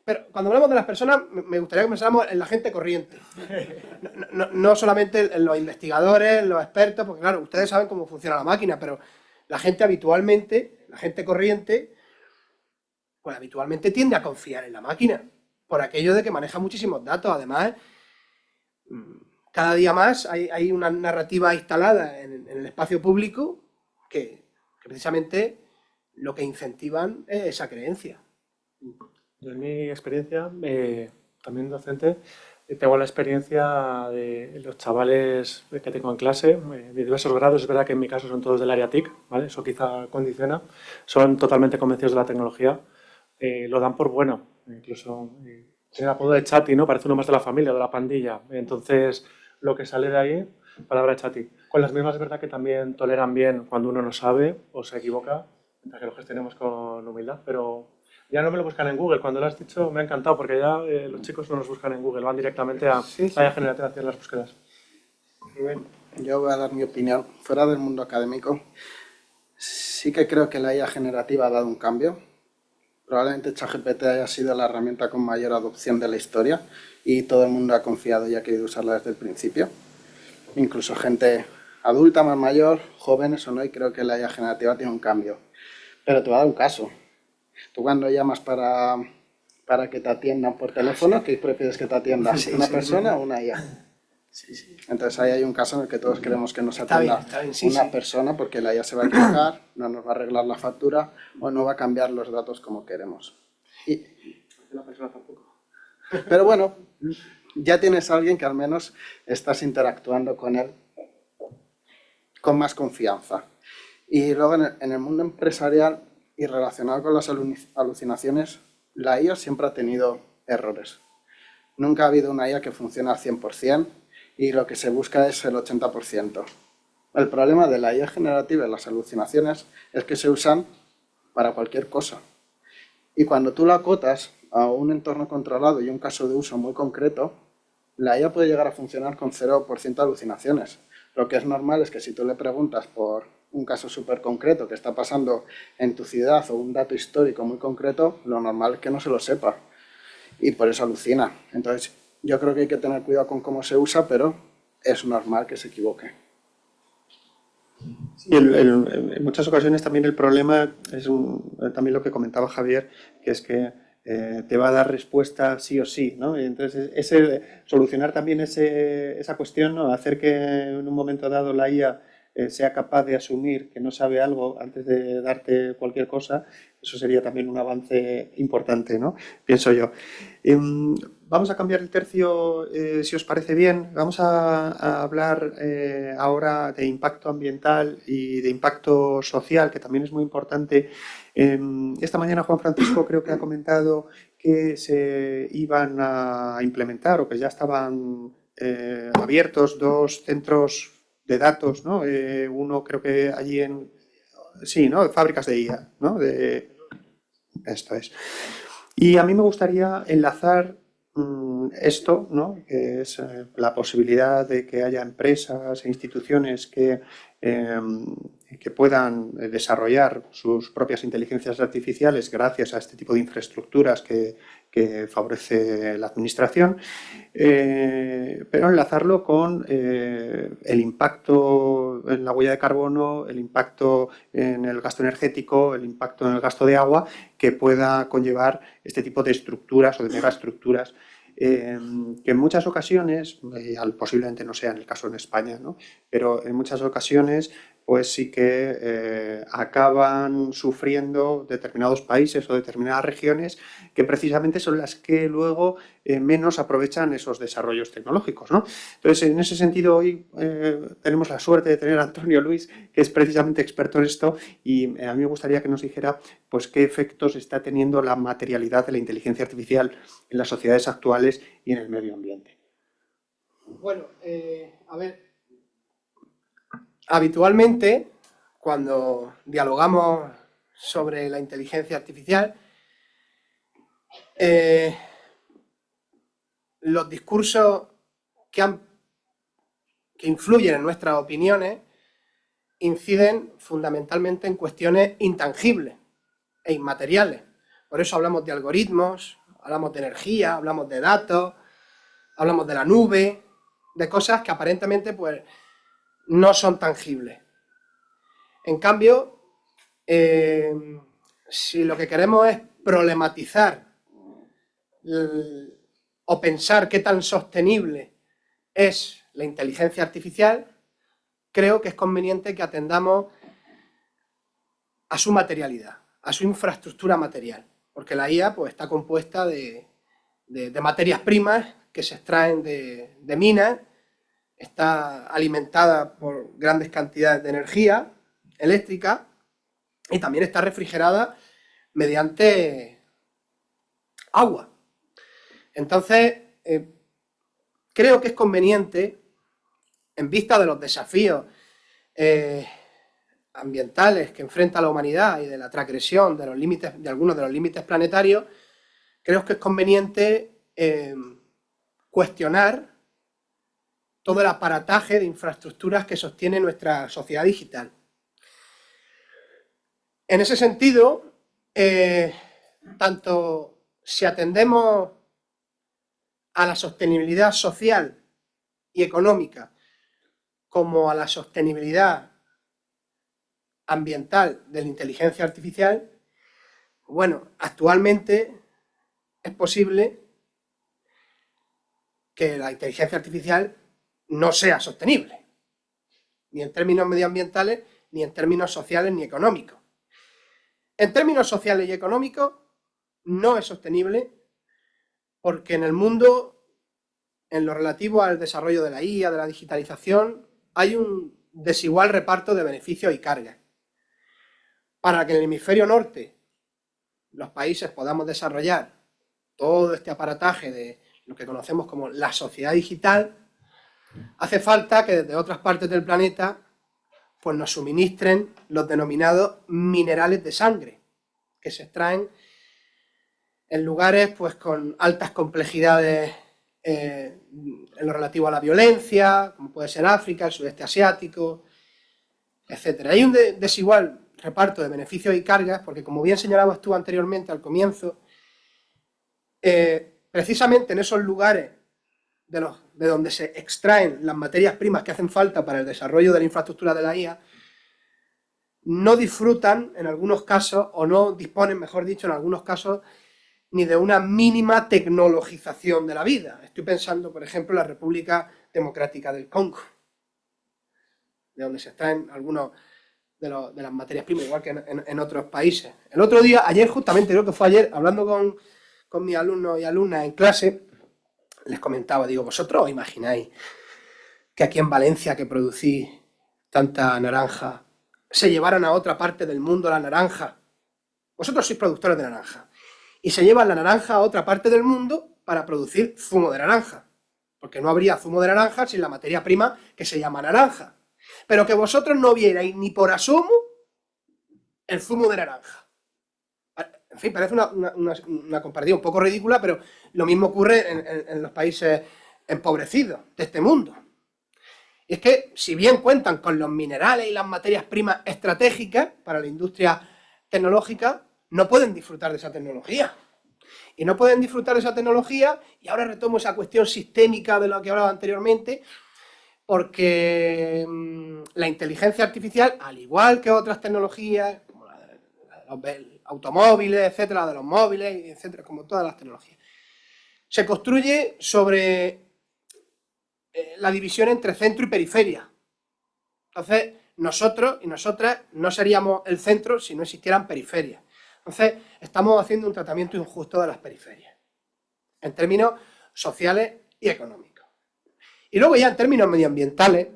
pero cuando hablamos de las personas, me gustaría que pensáramos en la gente corriente. No solamente en los investigadores, en los expertos, porque claro, ustedes saben cómo funciona la máquina, pero la gente habitualmente, la gente corriente, pues habitualmente tiende a confiar en la máquina, por aquello de que maneja muchísimos datos. Además, cada día más hay una narrativa instalada en el espacio público que precisamente lo que incentivan es esa creencia. Yo en mi experiencia, también docente, tengo la experiencia de los chavales que tengo en clase, de diversos grados. Es verdad que en mi caso son todos del área TIC, ¿vale? Eso quizá condiciona. Son totalmente convencidos de la tecnología. Lo dan por bueno. Incluso tiene el apodo de Chati, ¿no? Parece uno más de la familia, de la pandilla. Entonces, lo que sale de ahí, palabra Chati. Con las mismas es verdad que también toleran bien cuando uno no sabe o se equivoca, mientras que lo gestionemos con humildad, pero... Ya no me lo buscan en Google. Cuando lo has dicho me ha encantado, porque ya los chicos no nos buscan en Google, van directamente a la generativa a hacer las búsquedas. Rubén, yo voy a dar mi opinión. Fuera del mundo académico, sí que creo que la IA generativa ha dado un cambio. Probablemente ChatGPT haya sido la herramienta con mayor adopción de la historia y todo el mundo ha confiado y ha querido usarla desde el principio. Incluso gente adulta, más mayor, jóvenes o no, y creo que la IA generativa tiene un cambio. Pero te voy a dar un caso. Tú cuando llamas para que te atiendan por teléfono, ¿qué prefieres que te atienda? ¿Una persona o una IA? Sí. Entonces ahí hay un caso en el que todos queremos que nos atienda Está bien, una persona, porque la IA se va a equivocar, no nos va a arreglar la factura o no va a cambiar los datos como queremos. La persona tampoco. Pero bueno, ya tienes a alguien que al menos estás interactuando con él con más confianza. Y luego en el mundo empresarial y relacionado con las alucinaciones, la IA siempre ha tenido errores. Nunca ha habido una IA que funcione al 100% y lo que se busca es el 80%. El problema de la IA generativa y las alucinaciones es que se usan para cualquier cosa. Y cuando tú la acotas a un entorno controlado y un caso de uso muy concreto, la IA puede llegar a funcionar con 0% de alucinaciones. Lo que es normal es que si tú le preguntas por un caso súper concreto que está pasando en tu ciudad o un dato histórico muy concreto, lo normal es que no se lo sepa y por eso alucina. Entonces, yo creo que hay que tener cuidado con cómo se usa, pero es normal que se equivoque. Sí, en muchas ocasiones también el problema es también lo que comentaba Javier, que es que te va a dar respuesta sí o sí, ¿no? Y entonces, solucionar también esa cuestión, ¿no? Hacer que en un momento dado la IA sea capaz de asumir que no sabe algo antes de darte cualquier cosa, eso sería también un avance importante, ¿no? Pienso yo. Vamos a cambiar el tercio, si os parece bien. Vamos a hablar ahora de impacto ambiental y de impacto social, que también es muy importante. Esta mañana Juan Francisco creo que ha comentado que se iban a implementar o que ya estaban abiertos 2 centros de datos, ¿no? Uno creo que allí sí, ¿no? Fábricas de IA, ¿no? Esto es. Y a mí me gustaría enlazar esto, ¿no? Que es la posibilidad de que haya empresas e instituciones que puedan desarrollar sus propias inteligencias artificiales gracias a este tipo de infraestructuras que favorece la administración, pero enlazarlo con el impacto en la huella de carbono, el impacto en el gasto energético, el impacto en el gasto de agua que pueda conllevar este tipo de estructuras o de megaestructuras que en muchas ocasiones, posiblemente no sea en el caso en España, ¿no? Pero en muchas ocasiones pues sí que acaban sufriendo determinados países o determinadas regiones que precisamente son las que luego menos aprovechan esos desarrollos tecnológicos, ¿no? Entonces, en ese sentido, hoy tenemos la suerte de tener a Antonio Luis, que es precisamente experto en esto, y a mí me gustaría que nos dijera pues, qué efectos está teniendo la materialidad de la inteligencia artificial en las sociedades actuales y en el medio ambiente. Bueno, a ver, habitualmente cuando dialogamos sobre la inteligencia artificial, los discursos que influyen en nuestras opiniones inciden fundamentalmente en cuestiones intangibles e inmateriales. Por eso hablamos de algoritmos, hablamos de energía, hablamos de datos, hablamos de la nube, de cosas que aparentemente pues, no son tangibles. En cambio, si lo que queremos es problematizar o pensar qué tan sostenible es la inteligencia artificial, creo que es conveniente que atendamos a su materialidad, a su infraestructura material, porque la IA pues, está compuesta de materias primas que se extraen de minas, está alimentada por grandes cantidades de energía eléctrica y también está refrigerada mediante agua. Entonces, creo que es conveniente, en vista de los desafíos ambientales que enfrenta la humanidad y de la transgresión de los límites, de algunos de los límites planetarios, creo que es conveniente cuestionar todo el aparataje de infraestructuras que sostiene nuestra sociedad digital. En ese sentido, tanto si atendemos a la sostenibilidad social y económica como a la sostenibilidad ambiental de la inteligencia artificial, bueno, actualmente es posible que la inteligencia artificial no sea sostenible, ni en términos medioambientales, ni en términos sociales, ni económicos. En términos sociales y económicos, no es sostenible porque en el mundo, en lo relativo al desarrollo de la IA, de la digitalización, hay un desigual reparto de beneficios y cargas. Para que en el hemisferio norte los países podamos desarrollar todo este aparataje de lo que conocemos como la sociedad digital, hace falta que desde otras partes del planeta pues nos suministren los denominados minerales de sangre, que se extraen en lugares pues con altas complejidades en lo relativo a la violencia, como puede ser África, el sudeste asiático, etc. Hay un desigual reparto de beneficios y cargas, porque como bien señalabas tú anteriormente al comienzo, precisamente en esos lugares de donde se extraen las materias primas que hacen falta para el desarrollo de la infraestructura de la IA, no disfrutan en algunos casos, o no disponen, mejor dicho, en algunos casos, ni de una mínima tecnologización de la vida. Estoy pensando, por ejemplo, en la República Democrática del Congo, de donde se extraen algunos de las materias primas, igual que en otros países. El otro día, ayer justamente, creo que fue ayer, hablando con mis alumnos y alumnas en clase, les comentaba, digo, ¿vosotros os imagináis que aquí en Valencia, que producís tanta naranja, se llevaran a otra parte del mundo la naranja? Vosotros sois productores de naranja. Y se llevan la naranja a otra parte del mundo para producir zumo de naranja. Porque no habría zumo de naranja sin la materia prima que se llama naranja. Pero que vosotros no vierais ni por asomo el zumo de naranja. En fin, parece una comparativa un poco ridícula, pero lo mismo ocurre en los países empobrecidos de este mundo. Y es que, si bien cuentan con los minerales y las materias primas estratégicas para la industria tecnológica, no pueden disfrutar de esa tecnología. Y no pueden disfrutar de esa tecnología, y ahora retomo esa cuestión sistémica de la que hablaba anteriormente, porque la inteligencia artificial, al igual que otras tecnologías, como la de los automóviles, etcétera, la de los móviles, etcétera, como todas las tecnologías, se construye sobre la división entre centro y periferia. Entonces, nosotros y nosotras no seríamos el centro si no existieran periferias. Entonces, estamos haciendo un tratamiento injusto de las periferias, en términos sociales y económicos. Y luego ya en términos medioambientales,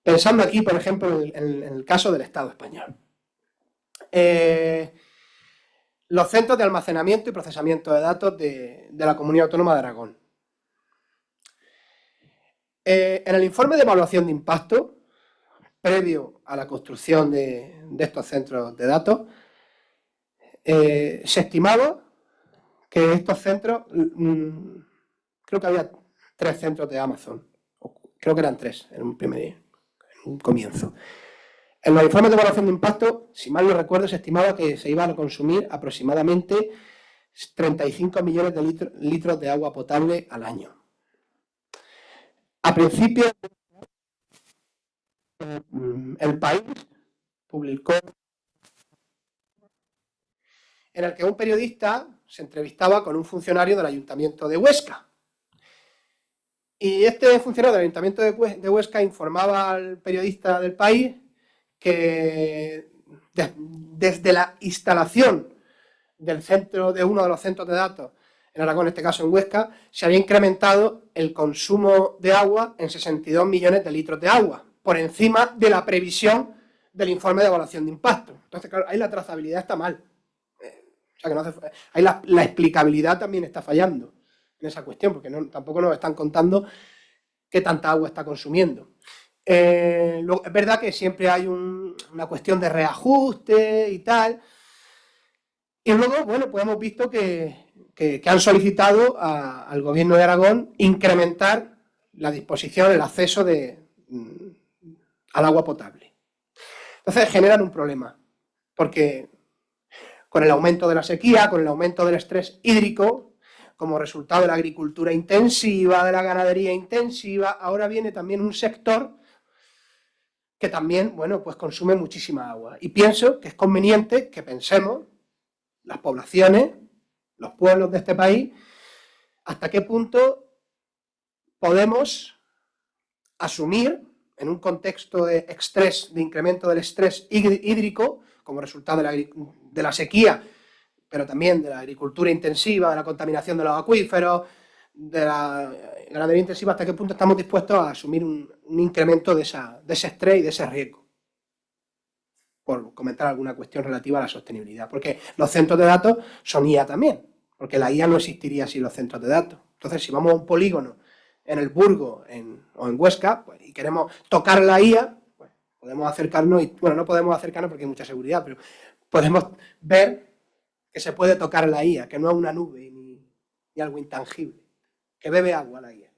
pensando aquí, por ejemplo, en el caso del Estado español. Los centros de almacenamiento y procesamiento de datos de la Comunidad Autónoma de Aragón. En el informe de evaluación de impacto, previo a la construcción de estos centros de datos, se estimaba que estos centros, creo que había 3 centros de Amazon, creo que eran 3 en un comienzo. En los informes de evaluación de impacto, si mal no recuerdo, se estimaba que se iban a consumir aproximadamente 35 millones de litros de agua potable al año. A principios, El País publicó en el que un periodista se entrevistaba con un funcionario del Ayuntamiento de Huesca. Y este funcionario del Ayuntamiento de Huesca informaba al periodista del País que desde la instalación del centro, de uno de los centros de datos en Aragón, en este caso en Huesca, se había incrementado el consumo de agua en 62 millones de litros de agua, por encima de la previsión del informe de evaluación de impacto. Entonces, claro, ahí la trazabilidad está mal. O sea, que no hace, ahí la explicabilidad también está fallando en esa cuestión, porque tampoco nos están contando qué tanta agua está consumiendo. Es verdad que siempre hay una cuestión de reajuste y tal. Y luego, bueno, pues hemos visto que han solicitado al Gobierno de Aragón incrementar la disposición, el acceso al agua potable. Entonces generan un problema, porque con el aumento de la sequía, con el aumento del estrés hídrico, como resultado de la agricultura intensiva, de la ganadería intensiva, ahora viene también un sector que también, bueno, pues consume muchísima agua. Y pienso que es conveniente que pensemos, las poblaciones, los pueblos de este país, hasta qué punto podemos asumir, en un contexto de estrés, de incremento del estrés hídrico, como resultado de la sequía, pero también de la agricultura intensiva, de la contaminación de los acuíferos, de la ganadería intensiva, hasta qué punto estamos dispuestos a asumir un incremento de ese estrés y de ese riesgo. Por comentar alguna cuestión relativa a la sostenibilidad. Porque los centros de datos son IA también, porque la IA no existiría sin los centros de datos. Entonces, si vamos a un polígono en el Burgo o en Huesca, pues, y queremos tocar la IA, pues, podemos acercarnos, no podemos acercarnos porque hay mucha seguridad, pero podemos ver que se puede tocar la IA, que no es una nube ni algo intangible. que bebe agua la IA.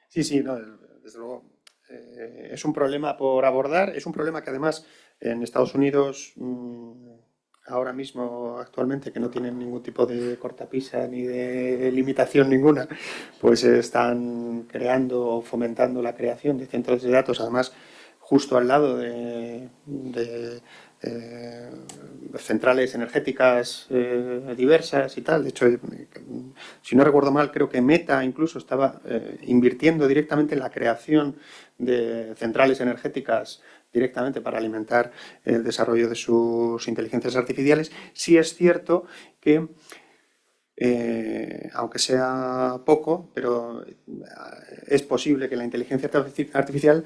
Sí, no, desde luego. Es un problema por abordar, es un problema que además en Estados Unidos ahora mismo, actualmente, que no tienen ningún tipo de cortapisa ni de limitación ninguna, pues están creando o fomentando la creación de centros de datos, además justo al lado de centrales energéticas diversas y tal. De hecho, si no recuerdo mal, creo que Meta incluso estaba invirtiendo directamente en la creación de centrales energéticas directamente para alimentar el desarrollo de sus inteligencias artificiales. Sí es cierto que aunque sea poco, pero es posible que la inteligencia artificial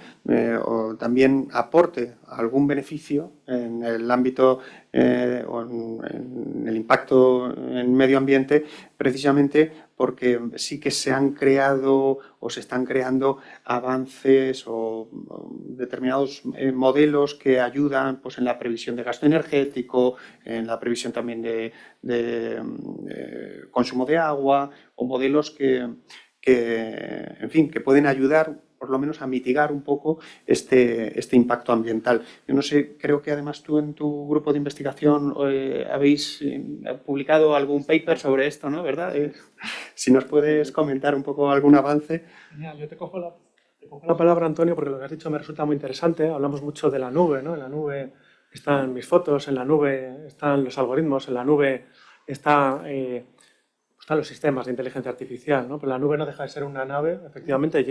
también aporte algún beneficio en el ámbito o en el impacto en el medio ambiente, precisamente porque sí que se han creado o se están creando avances o determinados modelos que ayudan pues, en la previsión de gasto energético, en la previsión también de consumo de agua, o modelos en fin, que pueden ayudar por lo menos a mitigar un poco este impacto ambiental. Yo no sé, creo que además tú en tu grupo de investigación habéis publicado algún paper sobre esto, ¿no? ¿Verdad? Si nos puedes comentar un poco algún avance. Genial, yo te cojo la palabra, Antonio, porque lo que has dicho me resulta muy interesante. Hablamos mucho de la nube, ¿no? En la nube están mis fotos, en la nube están los algoritmos, en la nube están los sistemas de inteligencia artificial, ¿no? Pero la nube no deja de ser una nave, efectivamente,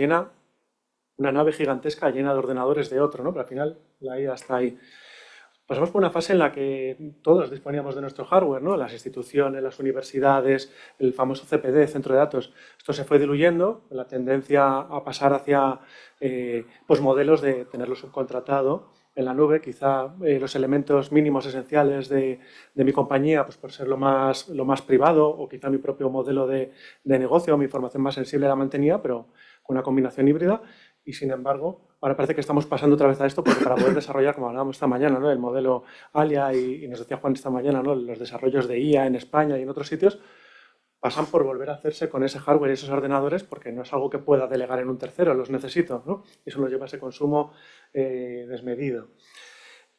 una nave gigantesca llena de ordenadores de otro, ¿no? Pero al final la IA está ahí. Pasamos por una fase en la que todos disponíamos de nuestro hardware, ¿no? Las instituciones, las universidades, el famoso CPD, centro de datos. Esto se fue diluyendo, la tendencia a pasar hacia pues modelos de tenerlo subcontratado en la nube, quizá los elementos mínimos esenciales de mi compañía, pues por ser lo más privado, o quizá mi propio modelo de negocio, mi información más sensible la mantenía, pero con una combinación híbrida. Y sin embargo, ahora parece que estamos pasando otra vez a esto, porque para poder desarrollar, como hablábamos esta mañana, ¿no? El modelo ALIA, y nos decía Juan esta mañana, ¿no? Los desarrollos de IA en España y en otros sitios, pasan por volver a hacerse con ese hardware y esos ordenadores, porque no es algo que pueda delegar en un tercero, los necesito, ¿no? Y eso nos lleva a ese consumo desmedido.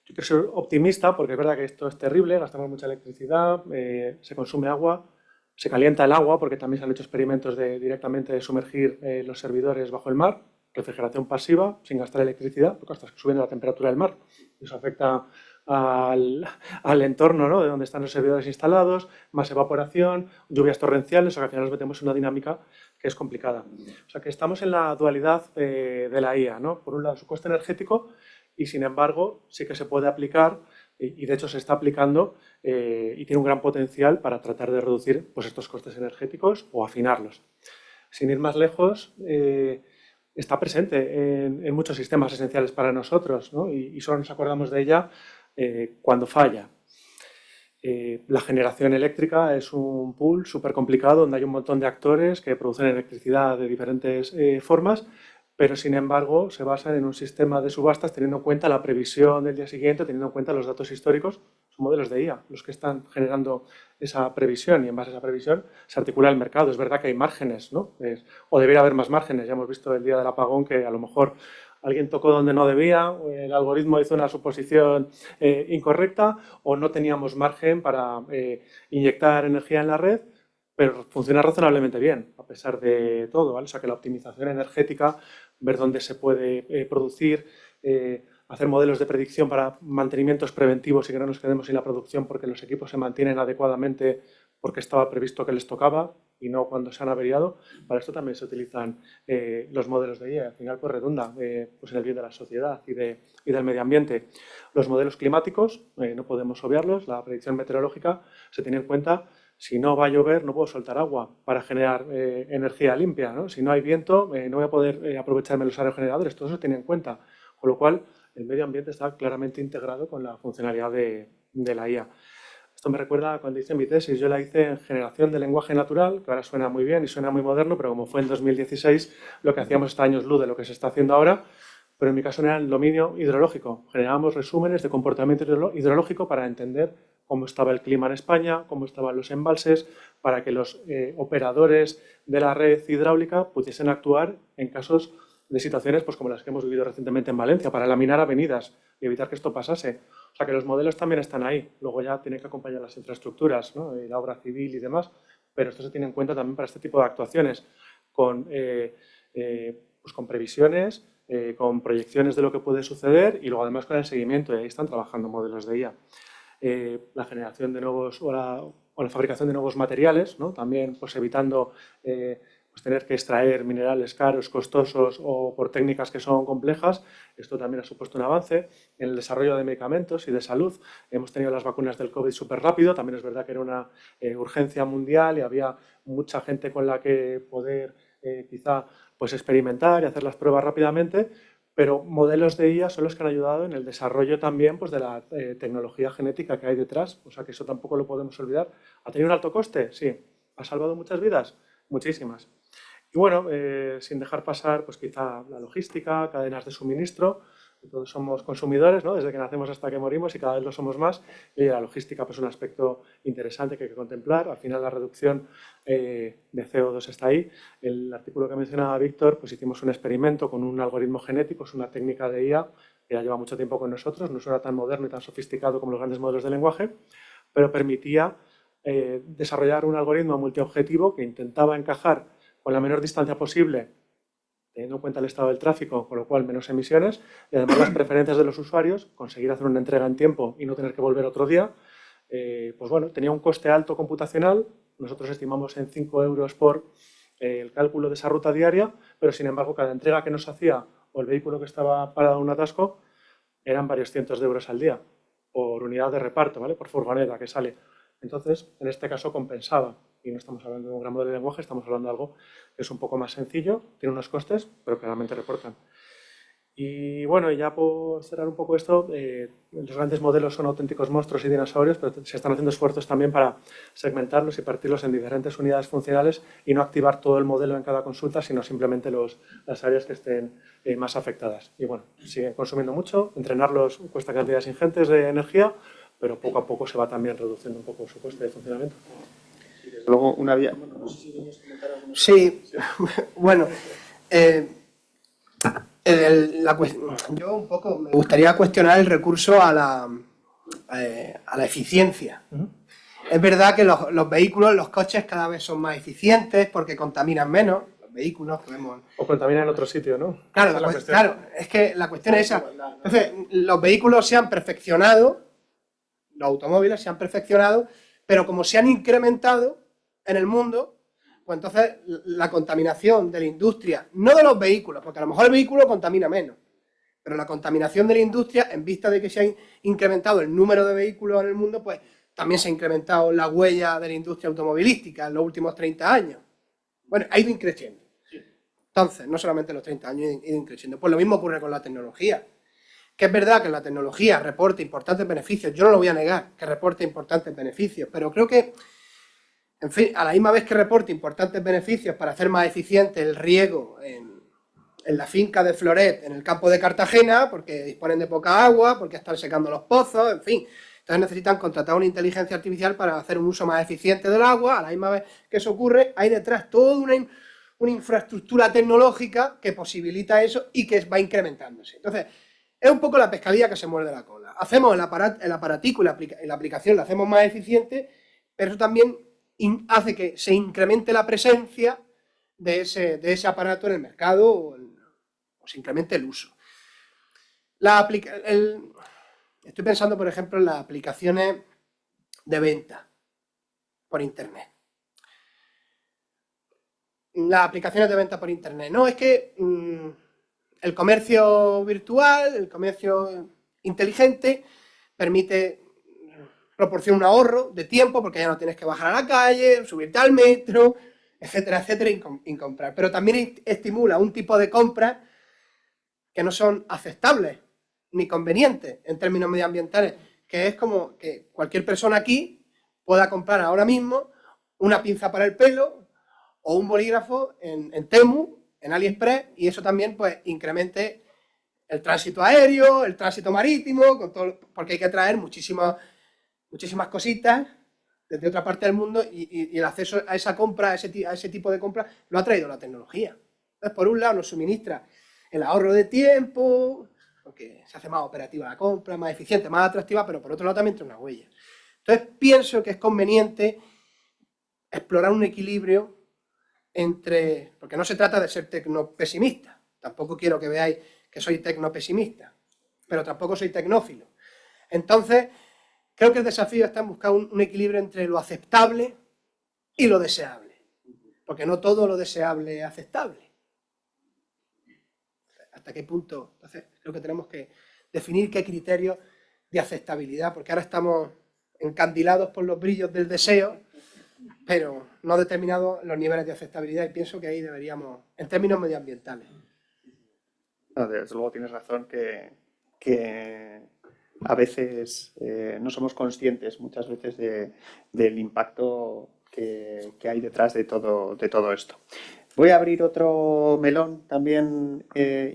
Yo quiero ser optimista, porque es verdad que esto es terrible, gastamos mucha electricidad, se consume agua, se calienta el agua, porque también se han hecho experimentos directamente de sumergir los servidores bajo el mar, refrigeración pasiva, sin gastar electricidad, porque hasta que subiendo la temperatura del mar. Eso afecta al entorno, ¿no? De donde están los servidores instalados, más evaporación, lluvias torrenciales, o sea que al final nos metemos en una dinámica que es complicada. O sea que estamos en la dualidad de la IA, ¿no? Por un lado su coste energético, y sin embargo sí que se puede aplicar, y de hecho se está aplicando, y tiene un gran potencial para tratar de reducir pues, estos costes energéticos o afinarlos. Sin ir más lejos, está presente en muchos sistemas esenciales para nosotros, ¿no? Y solo nos acordamos de ella cuando falla. La generación eléctrica es un pool súper complicado donde hay un montón de actores que producen electricidad de diferentes formas, pero sin embargo se basan en un sistema de subastas teniendo en cuenta la previsión del día siguiente, teniendo en cuenta los datos históricos. Son modelos de IA los que están generando esa previsión, y en base a esa previsión se articula el mercado. Es verdad que hay márgenes, ¿no? O debería haber más márgenes. Ya hemos visto el día del apagón que a lo mejor alguien tocó donde no debía, el algoritmo hizo una suposición incorrecta, o no teníamos margen para inyectar energía en la red, pero funciona razonablemente bien, a pesar de todo, ¿vale? O sea que la optimización energética, ver dónde se puede producir, hacer modelos de predicción para mantenimientos preventivos y que no nos quedemos sin la producción porque los equipos se mantienen adecuadamente porque estaba previsto que les tocaba y no cuando se han averiado. Para esto también se utilizan los modelos de IA. Al final pues redunda pues en el bien de la sociedad y del medio ambiente. Los modelos climáticos, no podemos obviarlos. La predicción meteorológica se tiene en cuenta. Si no va a llover, no puedo soltar agua para generar energía limpia, ¿no? Si no hay viento, no voy a poder aprovecharme los aerogeneradores. Todo eso se tiene en cuenta. Con lo cual, el medio ambiente está claramente integrado con la funcionalidad de la IA. Esto me recuerda a cuando hice mi tesis. Yo la hice en generación de lenguaje natural, que ahora suena muy bien y suena muy moderno, pero como fue en 2016, lo que hacíamos está años luz de lo que se está haciendo ahora, pero en mi caso era el dominio hidrológico. Generábamos resúmenes de comportamiento hidrológico para entender cómo estaba el clima en España, cómo estaban los embalses, para que los operadores de la red hidráulica pudiesen actuar en casos de situaciones pues, como las que hemos vivido recientemente en Valencia, para laminar avenidas y evitar que esto pasase. O sea que los modelos también están ahí. Luego ya tienen que acompañar las infraestructuras, ¿no? La obra civil y demás, pero esto se tiene en cuenta también para este tipo de actuaciones, con previsiones, con proyecciones de lo que puede suceder y luego además con el seguimiento, y ahí están trabajando modelos de IA. La generación de nuevos o la fabricación de nuevos materiales, ¿no? También pues, evitando pues, tener que extraer minerales caros, costosos o por técnicas que son complejas. Esto también ha supuesto un avance en el desarrollo de medicamentos y de salud. Hemos tenido las vacunas del COVID súper rápido, también es verdad que era una urgencia mundial y había mucha gente con la que poder quizá pues, experimentar y hacer las pruebas rápidamente, pero modelos de IA son los que han ayudado en el desarrollo también pues, de la tecnología genética que hay detrás, o sea que eso tampoco lo podemos olvidar. ¿Ha tenido un alto coste? Sí. ¿Ha salvado muchas vidas? Muchísimas. Y bueno, sin dejar pasar pues quizá la logística, cadenas de suministro. Todos somos consumidores, ¿no? Desde que nacemos hasta que morimos y cada vez lo somos más. Y la logística pues, es un aspecto interesante que hay que contemplar. Al final la reducción de CO2 está ahí. El artículo que mencionaba Víctor, pues hicimos un experimento con un algoritmo genético, es una técnica de IA que ya lleva mucho tiempo con nosotros, no era tan moderno y tan sofisticado como los grandes modelos de lenguaje, pero permitía desarrollar un algoritmo multiobjetivo que intentaba encajar con la menor distancia posible, teniendo en cuenta el estado del tráfico, con lo cual menos emisiones, y además las preferencias de los usuarios, conseguir hacer una entrega en tiempo y no tener que volver otro día, pues bueno, tenía un coste alto computacional, nosotros estimamos en 5 euros por el cálculo de esa ruta diaria, pero sin embargo cada entrega que nos hacía o el vehículo que estaba parado en un atasco eran varios cientos de euros al día, por unidad de reparto, ¿vale? Por furgoneta que sale. Entonces, en este caso compensaba. Y no estamos hablando de un gran modelo de lenguaje, estamos hablando de algo que es un poco más sencillo, tiene unos costes, pero claramente reportan. Y bueno, ya por cerrar un poco esto, los grandes modelos son auténticos monstruos y dinosaurios, pero se están haciendo esfuerzos también para segmentarlos y partirlos en diferentes unidades funcionales y no activar todo el modelo en cada consulta, sino simplemente las áreas que estén más afectadas. Y bueno, siguen consumiendo mucho, entrenarlos cuesta cantidades ingentes de energía, pero poco a poco se va también reduciendo un poco su coste de funcionamiento. Luego, una vía... Sí, bueno, yo un poco me gustaría cuestionar el recurso a la eficiencia. Es verdad que los vehículos, los coches cada vez son más eficientes porque contaminan menos, los vehículos que vemos... O contaminan en otro sitio, ¿no? Claro, claro, es que la cuestión es esa. Entonces, los vehículos se han perfeccionado, los automóviles se han perfeccionado, pero como se han incrementado en el mundo, pues entonces la contaminación de la industria, no de los vehículos, porque a lo mejor el vehículo contamina menos, pero la contaminación de la industria, en vista de que se ha incrementado el número de vehículos en el mundo, pues también se ha incrementado la huella de la industria automovilística en los últimos 30 años. Bueno, ha ido increciendo. Entonces, no solamente en los 30 años ha ido increciendo. Pues lo mismo ocurre con la tecnología. Que es verdad que la tecnología reporta importantes beneficios, yo no lo voy a negar, que reporta importantes beneficios, pero creo que, en fin, a la misma vez que reporta importantes beneficios para hacer más eficiente el riego en la finca de Floret, en el campo de Cartagena, porque disponen de poca agua, porque están secando los pozos, en fin. Entonces necesitan contratar una inteligencia artificial para hacer un uso más eficiente del agua. A la misma vez que eso ocurre, hay detrás toda una infraestructura tecnológica que posibilita eso y que va incrementándose. Entonces, es un poco la pescadilla que se muerde la cola. Hacemos el aparatico y la aplicación la hacemos más eficiente, pero eso también hace que se incremente la presencia de ese aparato en el mercado o se incremente el uso. Estoy pensando, por ejemplo, en las aplicaciones de venta por Internet. Las aplicaciones de venta por Internet. No, es que el comercio virtual, el comercio inteligente, proporciona un ahorro de tiempo porque ya no tienes que bajar a la calle, subirte al metro, etcétera, etcétera, y comprar. Pero también estimula un tipo de compras que no son aceptables ni convenientes en términos medioambientales, que es como que cualquier persona aquí pueda comprar ahora mismo una pinza para el pelo o un bolígrafo en Temu, en AliExpress, y eso también pues incremente el tránsito aéreo, el tránsito marítimo, con todo, porque hay que traer muchísimas cositas desde otra parte del mundo y el acceso a esa compra, a ese tipo de compra, lo ha traído la tecnología. Entonces, por un lado, nos suministra el ahorro de tiempo, porque se hace más operativa la compra, más eficiente, más atractiva, pero por otro lado también trae una huella. Entonces, pienso que es conveniente explorar un equilibrio entre, porque no se trata de ser tecnopesimista, tampoco quiero que veáis que soy tecnopesimista, pero tampoco soy tecnófilo. Entonces, creo que el desafío está en buscar un equilibrio entre lo aceptable y lo deseable, porque no todo lo deseable es aceptable. ¿Hasta qué punto? Entonces, creo que tenemos que definir qué criterios de aceptabilidad, porque ahora estamos encandilados por los brillos del deseo, pero no determinados los niveles de aceptabilidad, y pienso que ahí deberíamos, en términos medioambientales. No, desde luego tienes razón que a veces no somos conscientes muchas veces del impacto que hay detrás de todo esto. Voy a abrir otro melón también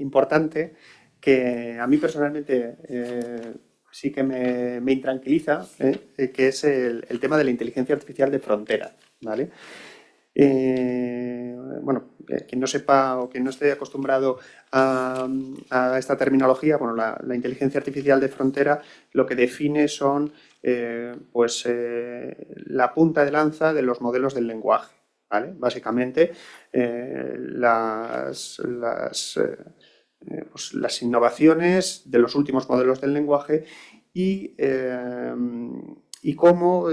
importante que a mí personalmente sí que me intranquiliza, que es el tema de la inteligencia artificial de frontera, ¿vale? Bueno, quien no sepa o quien no esté acostumbrado a esta terminología, bueno, la inteligencia artificial de frontera lo que define son la punta de lanza de los modelos del lenguaje, ¿vale? Básicamente las innovaciones de los últimos modelos del lenguaje y cómo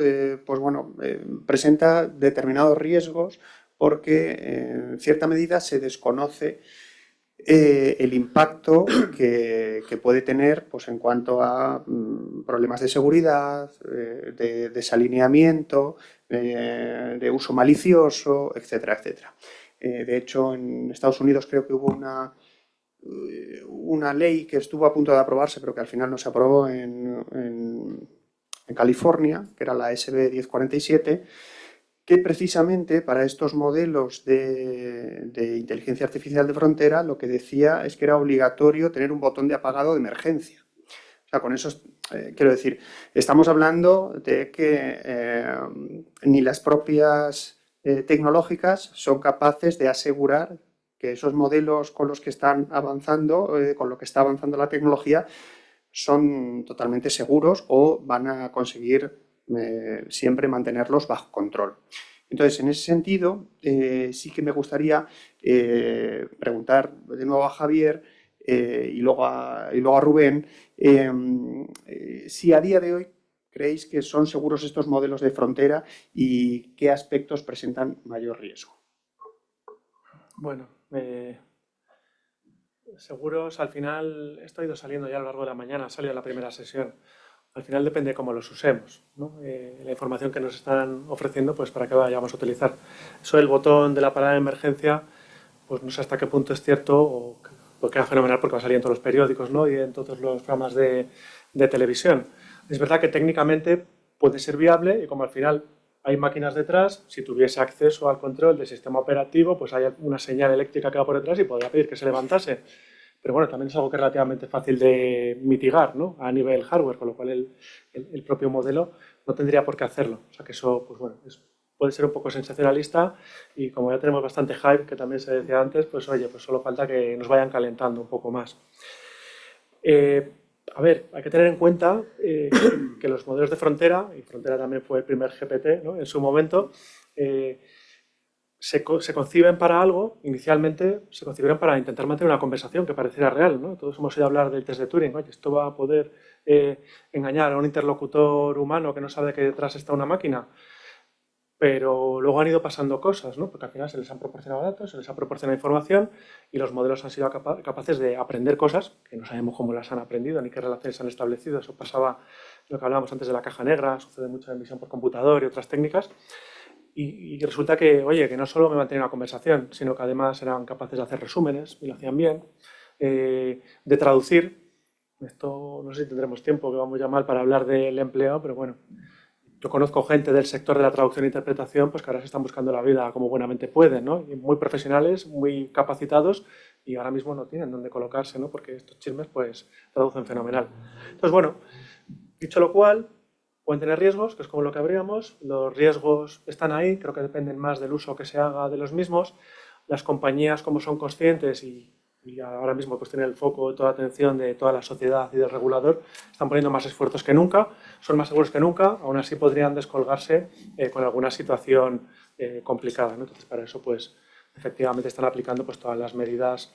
presenta determinados riesgos porque en cierta medida se desconoce el impacto que puede tener pues, en cuanto a problemas de seguridad, de desalineamiento, de uso malicioso, etcétera, etcétera. De hecho, en Estados Unidos creo que hubo una ley que estuvo a punto de aprobarse, pero que al final no se aprobó en California, que era la SB 1047, que precisamente para estos modelos de inteligencia artificial de frontera lo que decía es que era obligatorio tener un botón de apagado de emergencia. O sea, con eso quiero decir, estamos hablando de que ni las propias tecnológicas son capaces de asegurar que esos modelos con los que están avanzando, con lo que está avanzando la tecnología, son totalmente seguros o van a conseguir siempre mantenerlos bajo control. Entonces, en ese sentido, sí que me gustaría preguntar de nuevo a Javier y luego a Rubén si a día de hoy creéis que son seguros estos modelos de frontera y qué aspectos presentan mayor riesgo. Bueno, seguros, al final, esto ha ido saliendo ya a lo largo de la mañana, ha salido en la primera sesión. Al final depende de cómo los usemos, ¿no? La información que nos están ofreciendo, pues para qué vayamos a utilizar. Eso del botón de la parada de emergencia, pues no sé hasta qué punto es cierto, o porque era fenomenal porque va a salir en todos los periódicos, ¿no? Y en todos los programas de televisión. Es verdad que técnicamente puede ser viable y como al final hay máquinas detrás, si tuviese acceso al control del sistema operativo, pues hay una señal eléctrica que va por detrás y podría pedir que se levantase. Pero bueno, también es algo que es relativamente fácil de mitigar, ¿no? A nivel hardware, con lo cual el propio modelo no tendría por qué hacerlo. O sea que eso, pues bueno, puede ser un poco sensacionalista y como ya tenemos bastante hype, que también se decía antes, pues oye, pues solo falta que nos vayan calentando un poco más. A ver, hay que tener en cuenta que los modelos de frontera, y frontera también fue el primer GPT, ¿no? En su momento, se conciben para algo, inicialmente se concibieron para intentar mantener una conversación que pareciera real, ¿no? Todos hemos oído hablar del test de Turing, oye, esto va a poder engañar a un interlocutor humano que no sabe que detrás está una máquina, pero luego han ido pasando cosas, ¿no? Porque al final se les han proporcionado datos, se les ha proporcionado información y los modelos han sido capaces de aprender cosas que no sabemos cómo las han aprendido ni qué relaciones han establecido. Eso pasaba, lo que hablábamos antes de la caja negra, sucede mucho en visión por computador y otras técnicas. Y resulta que, oye, que no solo me mantenían una conversación, sino que además eran capaces de hacer resúmenes, y lo hacían bien, de traducir. Esto no sé si tendremos tiempo, que vamos ya mal para hablar del empleo, pero bueno, yo conozco gente del sector de la traducción e interpretación pues que ahora se están buscando la vida como buenamente pueden, ¿no? Y muy profesionales, muy capacitados y ahora mismo no tienen dónde colocarse, ¿no? Porque estos chismes pues traducen fenomenal. Entonces, bueno, dicho lo cual, pueden tener riesgos, que es como lo que habríamos. Los riesgos están ahí, creo que dependen más del uso que se haga de los mismos. Las compañías, como son conscientes y ahora mismo pues tienen el foco de toda la atención de toda la sociedad y del regulador, están poniendo más esfuerzos que nunca, son más seguros que nunca, aún así podrían descolgarse con alguna situación complicada, ¿no? Entonces, para eso, pues, efectivamente están aplicando pues, todas las medidas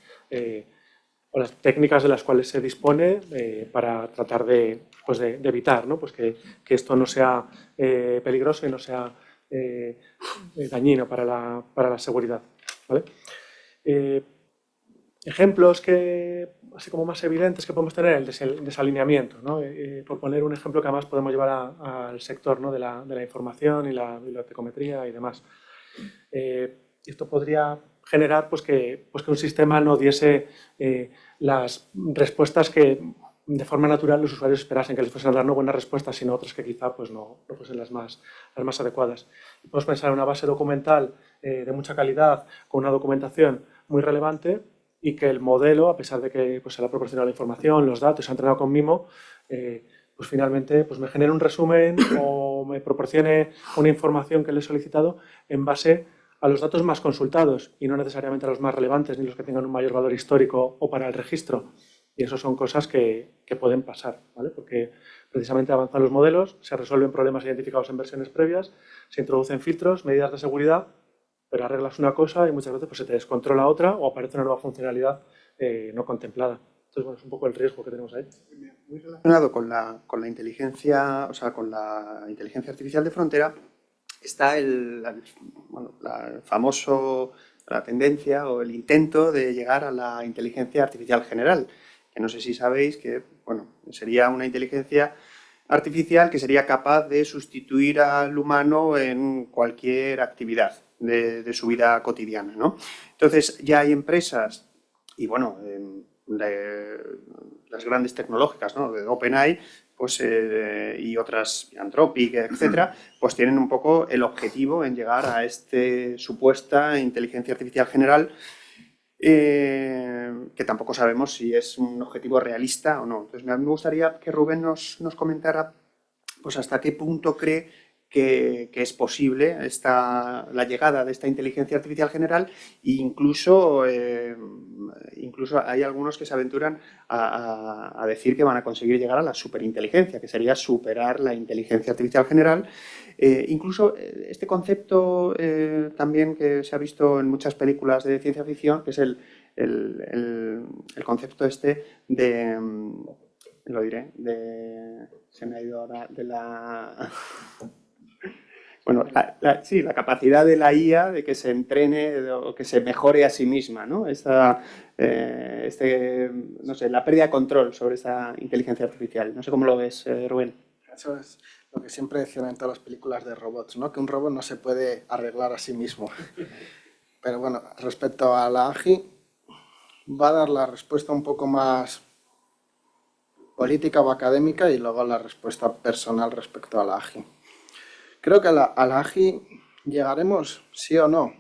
o las técnicas de las cuales se dispone para tratar de evitar, ¿no? Pues que esto no sea peligroso y no sea dañino para la seguridad, ¿vale? Ejemplos así como más evidentes que podemos tener, el desalineamiento, ¿no? Por poner un ejemplo que además podemos llevar al sector, ¿no? de la información y la bibliotecometría y demás. Esto podría generar pues, que un sistema no diese las respuestas que de forma natural los usuarios esperasen que les fuesen a dar no buenas respuestas, sino otras que quizá pues, no fuesen las más adecuadas. Podemos pensar en una base documental de mucha calidad, con una documentación muy relevante, y que el modelo, a pesar de que pues, se le ha proporcionado la información, los datos, se ha entrenado con Mimo, pues finalmente pues, me genere un resumen o me proporcione una información que le he solicitado en base a los datos más consultados y no necesariamente a los más relevantes ni los que tengan un mayor valor histórico o para el registro. Y eso son cosas que pueden pasar, ¿vale? Porque precisamente avanzan los modelos, se resuelven problemas identificados en versiones previas, se introducen filtros, medidas de seguridad, pero arreglas una cosa y muchas veces pues, se te descontrola otra o aparece una nueva funcionalidad no contemplada. Entonces, bueno, es un poco el riesgo que tenemos ahí. Muy relacionado con la inteligencia, o sea, con la inteligencia artificial de frontera, está la tendencia o el intento de llegar a la inteligencia artificial general, que no sé si sabéis que, bueno, sería una inteligencia artificial que sería capaz de sustituir al humano en cualquier actividad de su vida cotidiana, ¿no? Entonces, ya hay empresas, y bueno, las grandes tecnológicas, ¿no? De OpenAI, pues, y otras, Anthropic, etcétera, pues tienen un poco el objetivo en llegar a esta supuesta inteligencia artificial general, que tampoco sabemos si es un objetivo realista o no. Entonces, me gustaría que Rubén nos comentara pues, hasta qué punto cree que es posible la llegada de esta inteligencia artificial general e incluso hay algunos que se aventuran a decir que van a conseguir llegar a la superinteligencia, que sería superar la inteligencia artificial general. Incluso este concepto también que se ha visto en muchas películas de ciencia ficción, que es el concepto este de... Lo diré, se me ha ido ahora de la... Bueno, sí, la capacidad de la IA de que se entrene o que se mejore a sí misma, ¿no? No sé, la pérdida de control sobre esta inteligencia artificial. No sé cómo lo ves, Rubén. Eso es lo que siempre decían en todas las películas de robots, ¿no? Que un robot no se puede arreglar a sí mismo. Pero bueno, respecto a la AGI, va a dar la respuesta un poco más política o académica y luego la respuesta personal respecto a la AGI. Creo que a la AGI llegaremos, sí o no.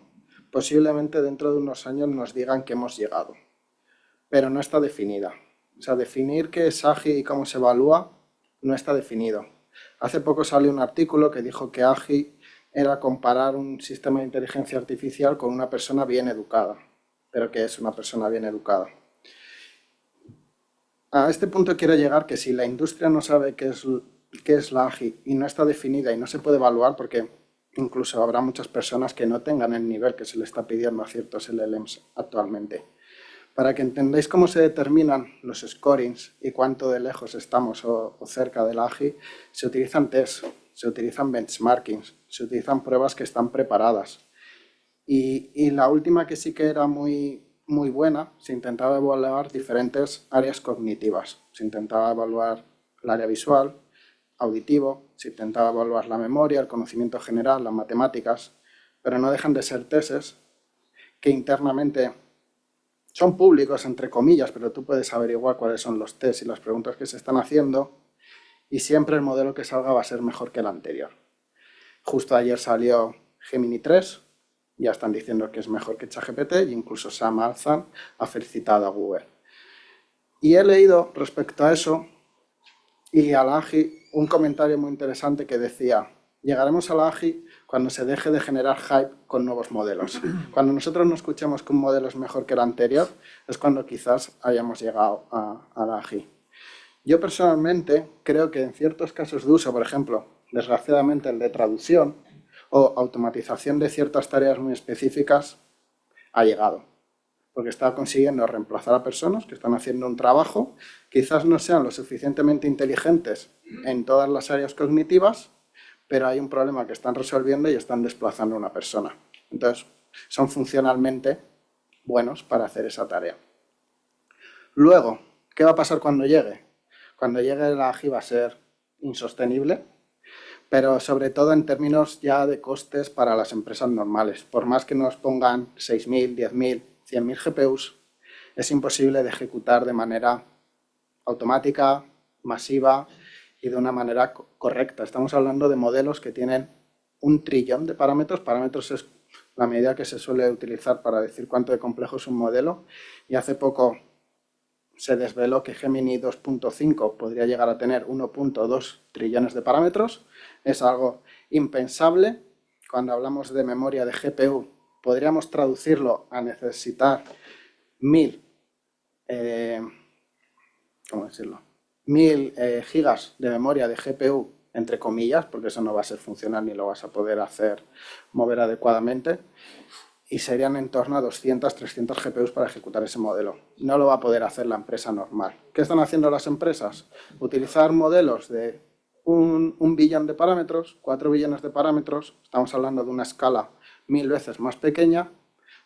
Posiblemente dentro de unos años nos digan que hemos llegado, pero no está definida. O sea, definir qué es AGI y cómo se evalúa no está definido. Hace poco salió un artículo que dijo que AGI era comparar un sistema de inteligencia artificial con una persona bien educada. Pero ¿qué es una persona bien educada? A este punto quiero llegar que si la industria no sabe qué es la AGI y no está definida y no se puede evaluar, porque incluso habrá muchas personas que no tengan el nivel que se le está pidiendo a ciertos LLMs actualmente. Para que entendáis cómo se determinan los scorings y cuánto de lejos estamos o cerca de la AGI, se utilizan tests, se utilizan benchmarkings, se utilizan pruebas que están preparadas. Y la última, que sí que era muy buena, se intentaba evaluar diferentes áreas cognitivas. Se intentaba evaluar el área visual, auditivo, se intentaba evaluar la memoria, el conocimiento general, las matemáticas, pero no dejan de ser tests que internamente son públicos, entre comillas, pero tú puedes averiguar cuáles son los tests y las preguntas que se están haciendo, y siempre el modelo que salga va a ser mejor que el anterior. Justo ayer salió Gemini 3, ya están diciendo que es mejor que ChatGPT e incluso Sam Altman ha felicitado a Google. Y he leído respecto a eso y a la AGI un comentario muy interesante que decía: llegaremos a la AGI cuando se deje de generar hype con nuevos modelos. Cuando nosotros no escuchemos que un modelo es mejor que el anterior, es cuando quizás hayamos llegado a la AGI. Yo personalmente creo que en ciertos casos de uso, por ejemplo, desgraciadamente el de traducción o automatización de ciertas tareas muy específicas, ha llegado. Porque está consiguiendo reemplazar a personas que están haciendo un trabajo, quizás no sean lo suficientemente inteligentes en todas las áreas cognitivas, pero hay un problema que están resolviendo y están desplazando a una persona. Entonces, son funcionalmente buenos para hacer esa tarea. Luego, ¿qué va a pasar cuando llegue? Cuando llegue la AGI va a ser insostenible, pero sobre todo en términos ya de costes para las empresas normales. Por más que nos pongan 6.000, 10.000, 100.000 GPUs, es imposible de ejecutar de manera automática, masiva y de una manera correcta. Estamos hablando de modelos que tienen 1 trillón de parámetros. Parámetros es la medida que se suele utilizar para decir cuánto de complejo es un modelo. Y hace poco se desveló que Gemini 2.5 podría llegar a tener 1.2 trillones de parámetros. Es algo impensable. Cuando hablamos de memoria de GPU, podríamos traducirlo a necesitar 1.000 gigas de memoria de GPU, entre comillas, porque eso no va a ser funcional ni lo vas a poder hacer mover adecuadamente, y serían en torno a 200, 300 GPUs para ejecutar ese modelo. No lo va a poder hacer la empresa normal. ¿Qué están haciendo las empresas? Utilizar modelos de 1 billón de parámetros, 4 billones de parámetros, estamos hablando de una escala 1000 veces más pequeña,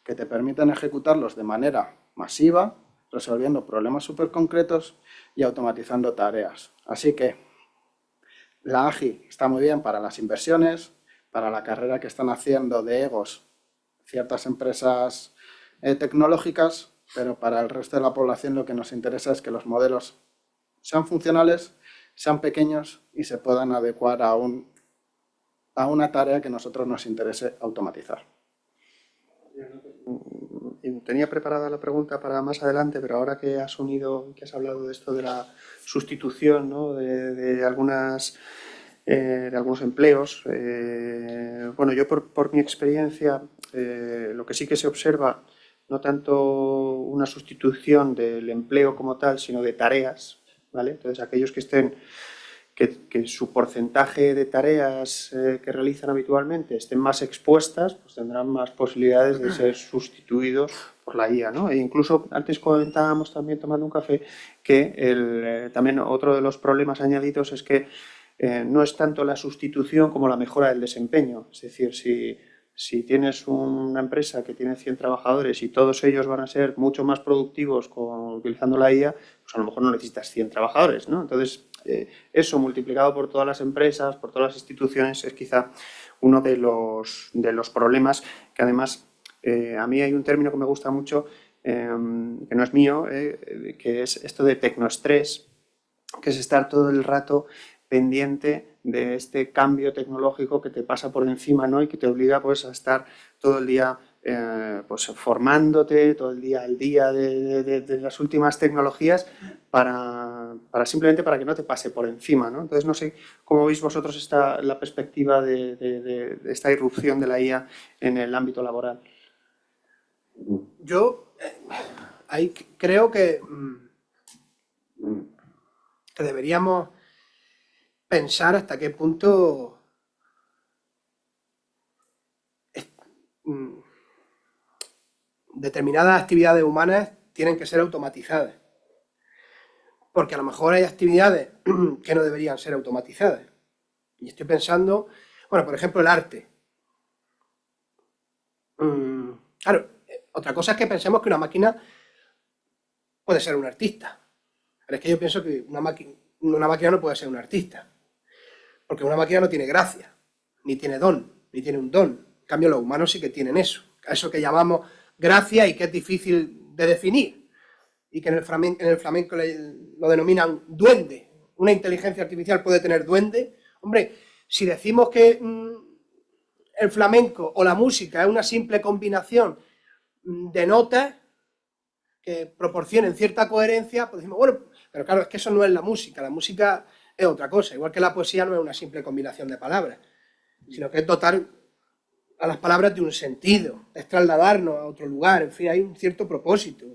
que te permiten ejecutarlos de manera masiva, resolviendo problemas súper concretos y automatizando tareas. Así que la AGI está muy bien para las inversiones, para la carrera que están haciendo de egos ciertas empresas tecnológicas, pero para el resto de la población lo que nos interesa es que los modelos sean funcionales, sean pequeños y se puedan adecuar a una tarea que a nosotros nos interese automatizar. Tenía preparada la pregunta para más adelante, pero ahora que has unido, que has hablado de esto de la sustitución, ¿no? de algunos empleos, bueno, yo por mi experiencia, lo que sí que se observa, no tanto una sustitución del empleo como tal, sino de tareas, ¿vale? Entonces, aquellos que estén, que su porcentaje de tareas que realizan habitualmente estén más expuestas, pues tendrán más posibilidades de ser sustituidos por la IA, ¿no? E incluso antes comentábamos también tomando un café que también otro de los problemas añadidos es que no es tanto la sustitución como la mejora del desempeño. Es decir, si tienes una empresa que tiene 100 trabajadores y todos ellos van a ser mucho más productivos utilizando la IA, pues a lo mejor no necesitas 100 trabajadores, ¿no? Entonces, eso multiplicado por todas las empresas, por todas las instituciones, es quizá uno de los problemas que además a mí hay un término que me gusta mucho, que no es mío, que es esto de tecnoestrés, que es estar todo el rato pendiente de este cambio tecnológico que te pasa por encima, ¿no? Y que te obliga pues, a estar todo el día pues, formándote, todo el día al día de las últimas tecnologías simplemente para que no te pase por encima, ¿no? Entonces, no sé cómo veis vosotros la perspectiva de esta irrupción de la IA en el ámbito laboral. Yo ahí creo que deberíamos pensar hasta qué punto determinadas actividades humanas tienen que ser automatizadas. Porque a lo mejor hay actividades que no deberían ser automatizadas. Y estoy pensando, bueno, por ejemplo, el arte. Claro, otra cosa es que pensemos que una máquina puede ser un artista. Pero es que yo pienso que una máquina no puede ser un artista. Porque una máquina no tiene gracia, ni tiene don, ni tiene un don. En cambio, los humanos sí que tienen eso. Eso que llamamos gracia y que es difícil de definir. Y que en el flamenco lo denominan duende. Una inteligencia artificial puede tener duende. Hombre, si decimos que el flamenco o la música es una simple combinación de notas que proporcionen cierta coherencia, pues decimos, bueno, pero claro, es que eso no es la música es otra cosa, igual que la poesía no es una simple combinación de palabras, sino que es dotar a las palabras de un sentido, es trasladarnos a otro lugar, en fin, hay un cierto propósito.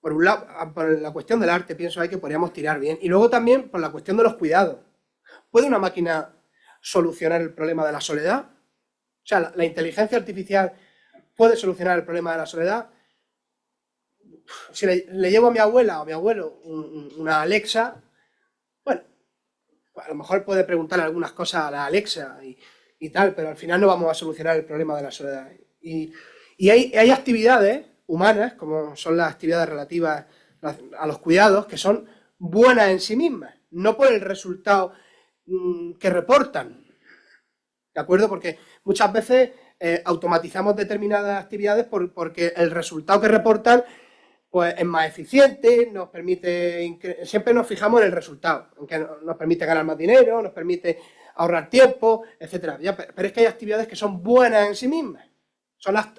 Por un lado, por la cuestión del arte, pienso ahí que podríamos tirar bien, y luego también por la cuestión de los cuidados. ¿Puede una máquina solucionar el problema de la soledad? O sea, la inteligencia artificial puede solucionar el problema de la soledad. Si le llevo a mi abuela o a mi abuelo una Alexa, bueno, a lo mejor puede preguntarle algunas cosas a la Alexa y tal, pero al final no vamos a solucionar el problema de la soledad. Y hay actividades humanas, como son las actividades relativas a los cuidados, que son buenas en sí mismas, no por el resultado que reportan, ¿de acuerdo? Porque muchas veces automatizamos determinadas actividades porque el resultado que reportan pues es más eficiente, nos permite, siempre nos fijamos en el resultado, en que nos permite ganar más dinero, nos permite ahorrar tiempo, etcétera. Pero es que hay actividades que son buenas en sí mismas.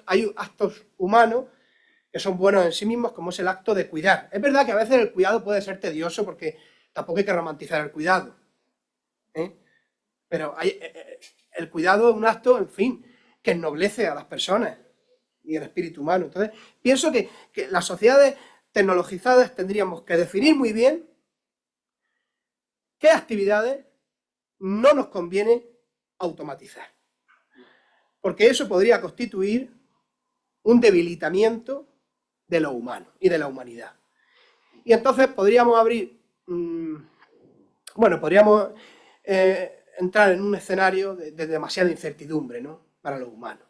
Hay actos humanos que son buenos en sí mismos, como es el acto de cuidar. Es verdad que a veces el cuidado puede ser tedioso porque tampoco hay que romantizar el cuidado, ¿eh? Pero el cuidado es un acto, en fin, que ennoblece a las personas y el espíritu humano. Entonces, pienso que las sociedades tecnologizadas tendríamos que definir muy bien qué actividades no nos conviene automatizar. Porque eso podría constituir un debilitamiento de lo humano y de la humanidad. Y entonces podríamos abrir, podríamos entrar en un escenario de demasiada incertidumbre, ¿no?, para los humanos.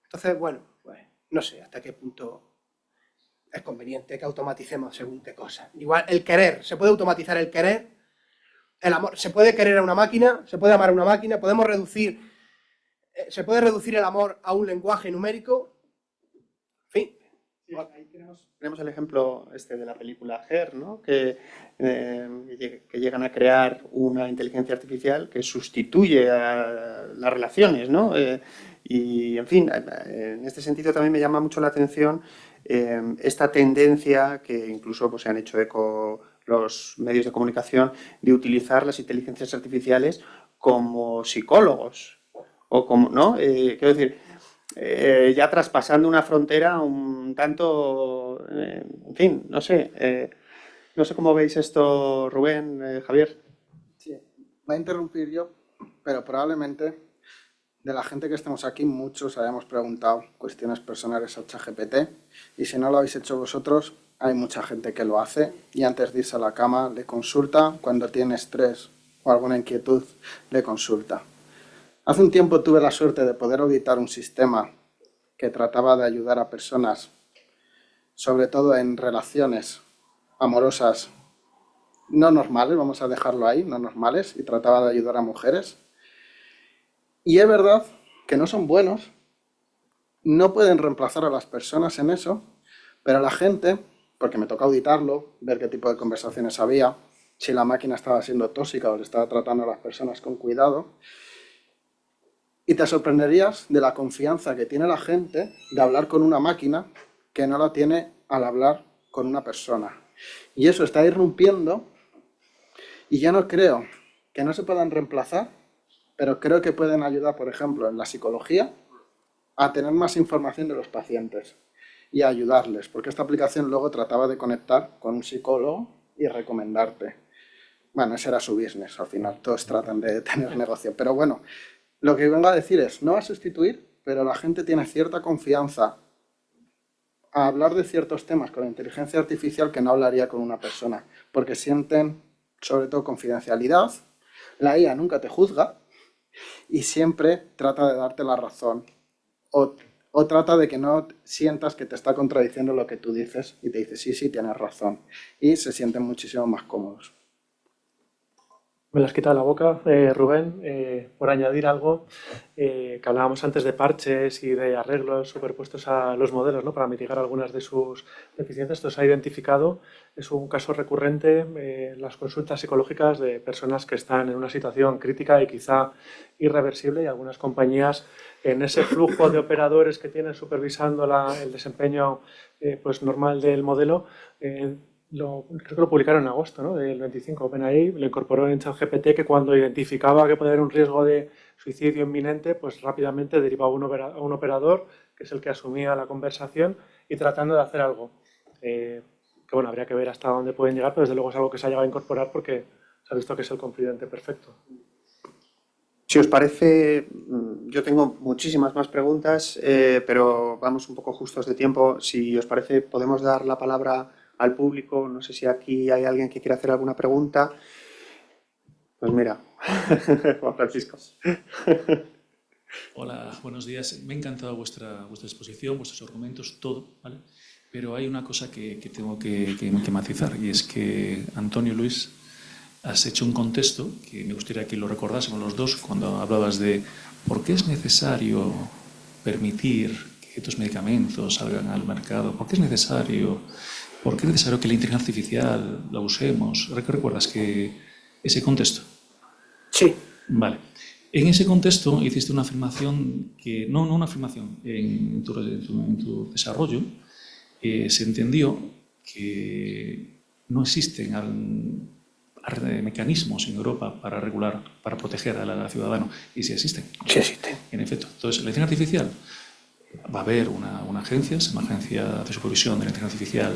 Entonces, bueno, pues no sé hasta qué punto es conveniente que automaticemos según qué cosas. Igual el querer, se puede automatizar el querer, el amor, se puede querer a una máquina, se puede amar a una máquina, se puede reducir el amor a un lenguaje numérico, en fin. Sí, ahí tenemos el ejemplo de la película Her, ¿no? Que llegan a crear una inteligencia artificial que sustituye a las relaciones, ¿no? Y, en fin, en este sentido también me llama mucho la atención esta tendencia que incluso pues, se han hecho eco los medios de comunicación de utilizar las inteligencias artificiales como psicólogos o como, ¿no? Quiero decir, ya traspasando una frontera un tanto, en fin, no sé cómo veis esto, Rubén, Javier. Sí, voy a interrumpir yo, pero probablemente de la gente que estemos aquí, muchos hayamos preguntado cuestiones personales a ChatGPT, y si no lo habéis hecho vosotros, hay mucha gente que lo hace y antes de irse a la cama le consulta, cuando tiene estrés o alguna inquietud le consulta. Hace un tiempo tuve la suerte de poder auditar un sistema que trataba de ayudar a personas, sobre todo en relaciones amorosas no normales, vamos a dejarlo ahí, no normales, y trataba de ayudar a mujeres. Y es verdad que no son buenos, no pueden reemplazar a las personas en eso, pero la gente, porque me toca auditarlo, ver qué tipo de conversaciones había, si la máquina estaba siendo tóxica o le estaba tratando a las personas con cuidado, y te sorprenderías de la confianza que tiene la gente de hablar con una máquina que no la tiene al hablar con una persona. Y eso está irrumpiendo y yo no creo que no se puedan reemplazar, pero creo que pueden ayudar, por ejemplo, en la psicología, a tener más información de los pacientes y a ayudarles, porque esta aplicación luego trataba de conectar con un psicólogo y recomendarte. Bueno, ese era su business, al final, todos tratan de tener negocio, pero bueno, lo que vengo a decir es, no va a sustituir, pero la gente tiene cierta confianza a hablar de ciertos temas con la inteligencia artificial que no hablaría con una persona, porque sienten, sobre todo, confidencialidad, la IA nunca te juzga y siempre trata de darte la razón o trata de que no sientas que te está contradiciendo lo que tú dices y te dice, sí, tienes razón, y se sienten muchísimo más cómodos. Me las quita de la boca, Rubén, por añadir algo que hablábamos antes de parches y de arreglos superpuestos a los modelos, ¿no? Para mitigar algunas de sus deficiencias. Esto se ha identificado, es un caso recurrente las consultas psicológicas de personas que están en una situación crítica y quizá irreversible, y algunas compañías en ese flujo de operadores que tienen supervisando el desempeño pues normal del modelo. Creo que lo publicaron en agosto, ¿no? Del 25. OpenAI lo incorporó en ChatGPT, que cuando identificaba que podía haber un riesgo de suicidio inminente, pues rápidamente derivaba a un operador, que es el que asumía la conversación, y tratando de hacer algo. Que bueno, habría que ver hasta dónde pueden llegar, pero desde luego es algo que se ha llegado a incorporar porque se ha visto que es el confidente perfecto. Si os parece, yo tengo muchísimas más preguntas, pero vamos un poco justos de tiempo. Si os parece, podemos dar la palabra al público. No sé si aquí hay alguien que quiera hacer alguna pregunta. Pues mira, Juan Francisco. Hola, buenos días. Me ha encantado vuestra exposición, vuestros argumentos, todo, ¿vale? Pero hay una cosa que tengo que matizar, y es que, Antonio, Luis, has hecho un contexto que me gustaría que lo recordásemos los dos cuando hablabas de por qué es necesario permitir que estos medicamentos salgan al mercado, por qué es necesario que la inteligencia artificial la usemos. ¿Recuerdas ese contexto? Sí. Vale. En ese contexto hiciste una afirmación que, no una afirmación, en tu desarrollo se entendió que no existen mecanismos en Europa para regular, para proteger al ciudadano, y sí existen. Sí existen. En efecto. Entonces, la inteligencia artificial, va a haber una agencia, se llama Agencia de Supervisión de la Inteligencia Artificial,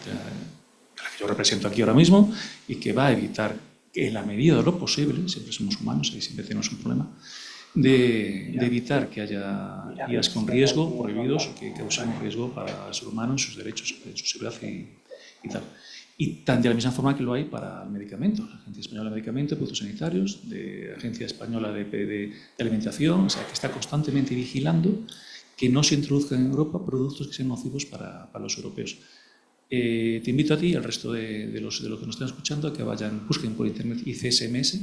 de la que yo represento aquí ahora mismo, y que va a evitar que, en la medida de lo posible, siempre somos humanos y siempre tenemos un problema, de evitar que haya IAs con riesgo, prohibidos, o que causen un riesgo para el ser humano en sus derechos, en su seguridad y tal. Y de la misma forma que lo hay para el medicamento, la Agencia Española de Medicamentos y Productos Sanitarios, de Agencia Española de Alimentación, o sea, que está constantemente vigilando que no se introduzcan en Europa productos que sean nocivos para los europeos. Te invito a ti y al resto de los que nos están escuchando a que busquen por internet ICSMS.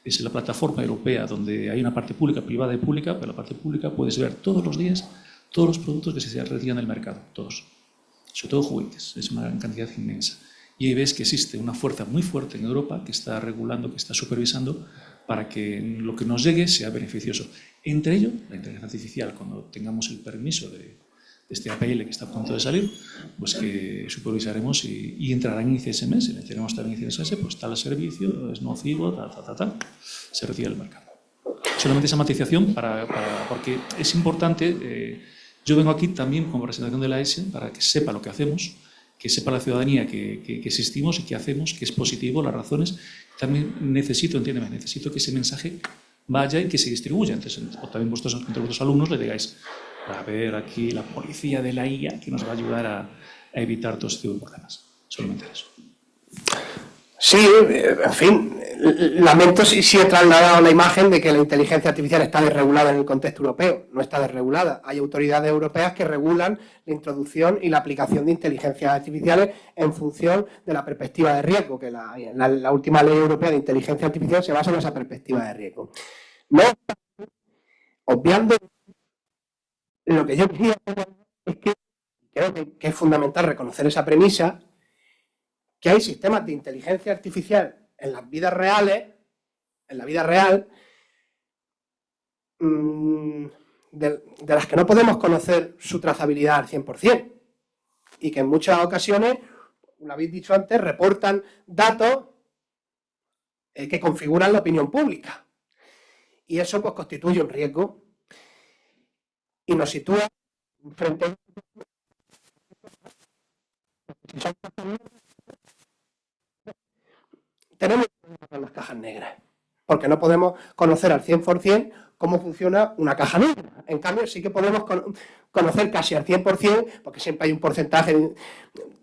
Es la plataforma europea donde hay una parte pública, privada y pública, pero la parte pública puedes ver todos los días todos los productos que se retiran del mercado, todos. Sobre todo juguetes, es una cantidad inmensa. Y ahí ves que existe una fuerza muy fuerte en Europa que está regulando, que está supervisando para que lo que nos llegue sea beneficioso. Entre ello, la inteligencia artificial, cuando tengamos el permiso de este APL que está a punto de salir, pues que supervisaremos y entrará en ICSMS. Le tenemos también ICSMS, pues tal servicio, es nocivo, tal, se retira del mercado. Solamente esa matización porque es importante. Yo vengo aquí también como representación de la ESE para que sepa lo que hacemos, que sepa la ciudadanía que existimos y que hacemos, que es positivo, las razones. También necesito que ese mensaje vaya y que se distribuya. Entonces, o también entre vuestros alumnos le digáis, a ver, aquí la policía de la IA que nos va a ayudar a evitar todo este tipo de problemas. Solamente eso. Sí, en fin, lamento si he trasladado la imagen de que la inteligencia artificial está desregulada en el contexto europeo. No está desregulada. Hay autoridades europeas que regulan la introducción y la aplicación de inteligencias artificiales en función de la perspectiva de riesgo, que la última ley europea de inteligencia artificial se basa en esa perspectiva de riesgo. No, obviando lo que yo quería es que creo que es fundamental reconocer esa premisa, que hay sistemas de inteligencia artificial en las vidas reales, en la vida real, de las que no podemos conocer su trazabilidad al 100%, y que en muchas ocasiones, como habéis dicho antes, reportan datos que configuran la opinión pública. Y eso pues constituye un riesgo y nos sitúa frente a tenemos las cajas negras, porque no podemos conocer al 100% cómo funciona una caja negra. En cambio, sí que podemos conocer casi al 100%, porque siempre hay un porcentaje, un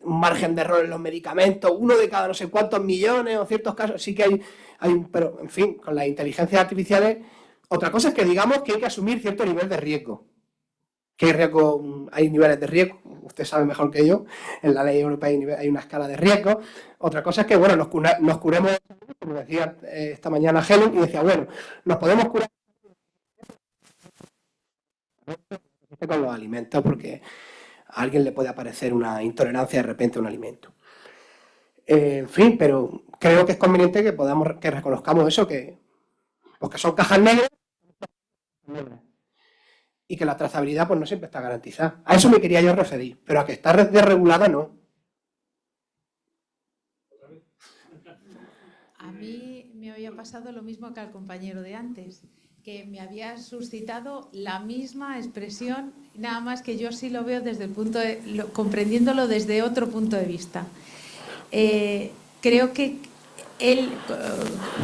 margen de error en los medicamentos, uno de cada no sé cuántos millones, o ciertos casos, sí que hay pero en fin, con las inteligencias artificiales, otra cosa es que digamos que hay que asumir cierto nivel de riesgo. ¿Qué riesgo? Hay niveles de riesgo, usted sabe mejor que yo, en la ley europea hay una escala de riesgo. Otra cosa es que, bueno, nos curemos como decía esta mañana Helen, y decía, bueno, nos podemos curar con los alimentos porque a alguien le puede aparecer una intolerancia de repente a un alimento. En fin, pero creo que es conveniente que reconozcamos eso, porque son cajas negras y que la trazabilidad pues no siempre está garantizada. A eso me quería yo referir, pero a que está desregulada no. A mí me había pasado lo mismo que al compañero de antes, que me había suscitado la misma expresión, nada más que yo sí lo veo desde el comprendiéndolo desde otro punto de vista. Creo que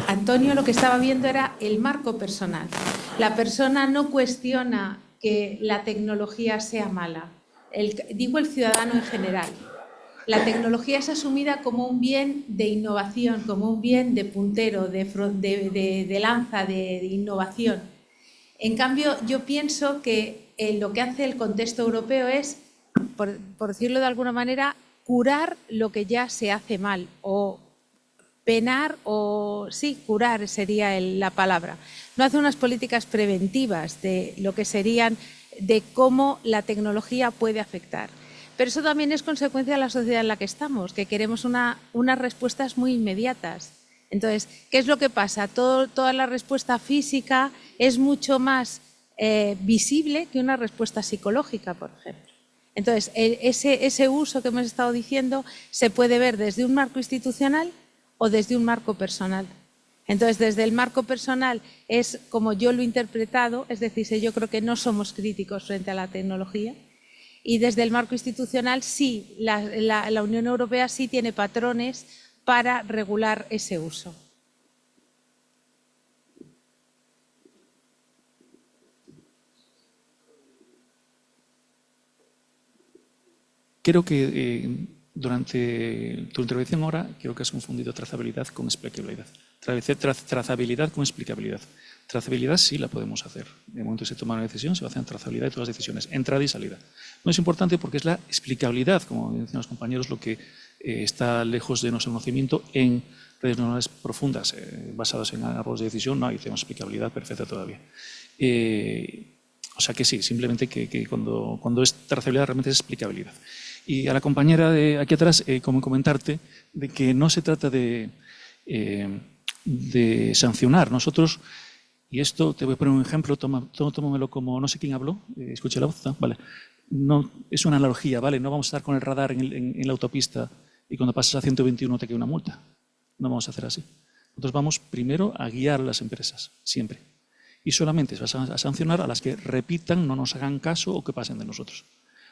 Antonio, lo que estaba viendo era el marco personal. La persona no cuestiona que la tecnología sea mala. Digo el ciudadano en general. La tecnología es asumida como un bien de innovación, como un bien de puntero, de lanza, de innovación. En cambio, yo pienso que lo que hace el contexto europeo es, por decirlo de alguna manera, curar lo que ya se hace mal, o penar, o sí, curar sería la palabra. No hace unas políticas preventivas de lo que serían, de cómo la tecnología puede afectar. Pero eso también es consecuencia de la sociedad en la que estamos, que queremos unas respuestas muy inmediatas. Entonces, ¿qué es lo que pasa? Toda la respuesta física es mucho más visible que una respuesta psicológica, por ejemplo. Entonces, ese uso que hemos estado diciendo se puede ver desde un marco institucional o desde un marco personal. Entonces, desde el marco personal es como yo lo he interpretado, es decir, yo creo que no somos críticos frente a la tecnología. Y desde el marco institucional sí, la Unión Europea sí tiene patrones para regular ese uso. Creo que durante tu intervención ahora, creo que has confundido trazabilidad con explicabilidad. Trazabilidad con explicabilidad. Trazabilidad sí la podemos hacer. En el momento que se toma una decisión, se va a hacer trazabilidad de todas las decisiones, entrada y salida. No es importante porque es la explicabilidad, como decían los compañeros, lo que está lejos de nuestro conocimiento en redes neuronales profundas, basadas en árboles de decisión, no hay, tenemos explicabilidad perfecta todavía. O sea que sí, simplemente que cuando es trazabilidad realmente es explicabilidad. Y a la compañera de aquí atrás, como comentarte, de que no se trata de sancionar. Nosotros, y esto te voy a poner un ejemplo, tómamelo como no sé quién habló, escuché la voz, ¿no? Vale. No, es una analogía, ¿vale? No vamos a estar con el radar en la autopista y cuando pasas a 121 te queda una multa. No vamos a hacer así. Nosotros vamos primero a guiar a las empresas, siempre. Y solamente se va a sancionar a las que repitan, no nos hagan caso o que pasen de nosotros.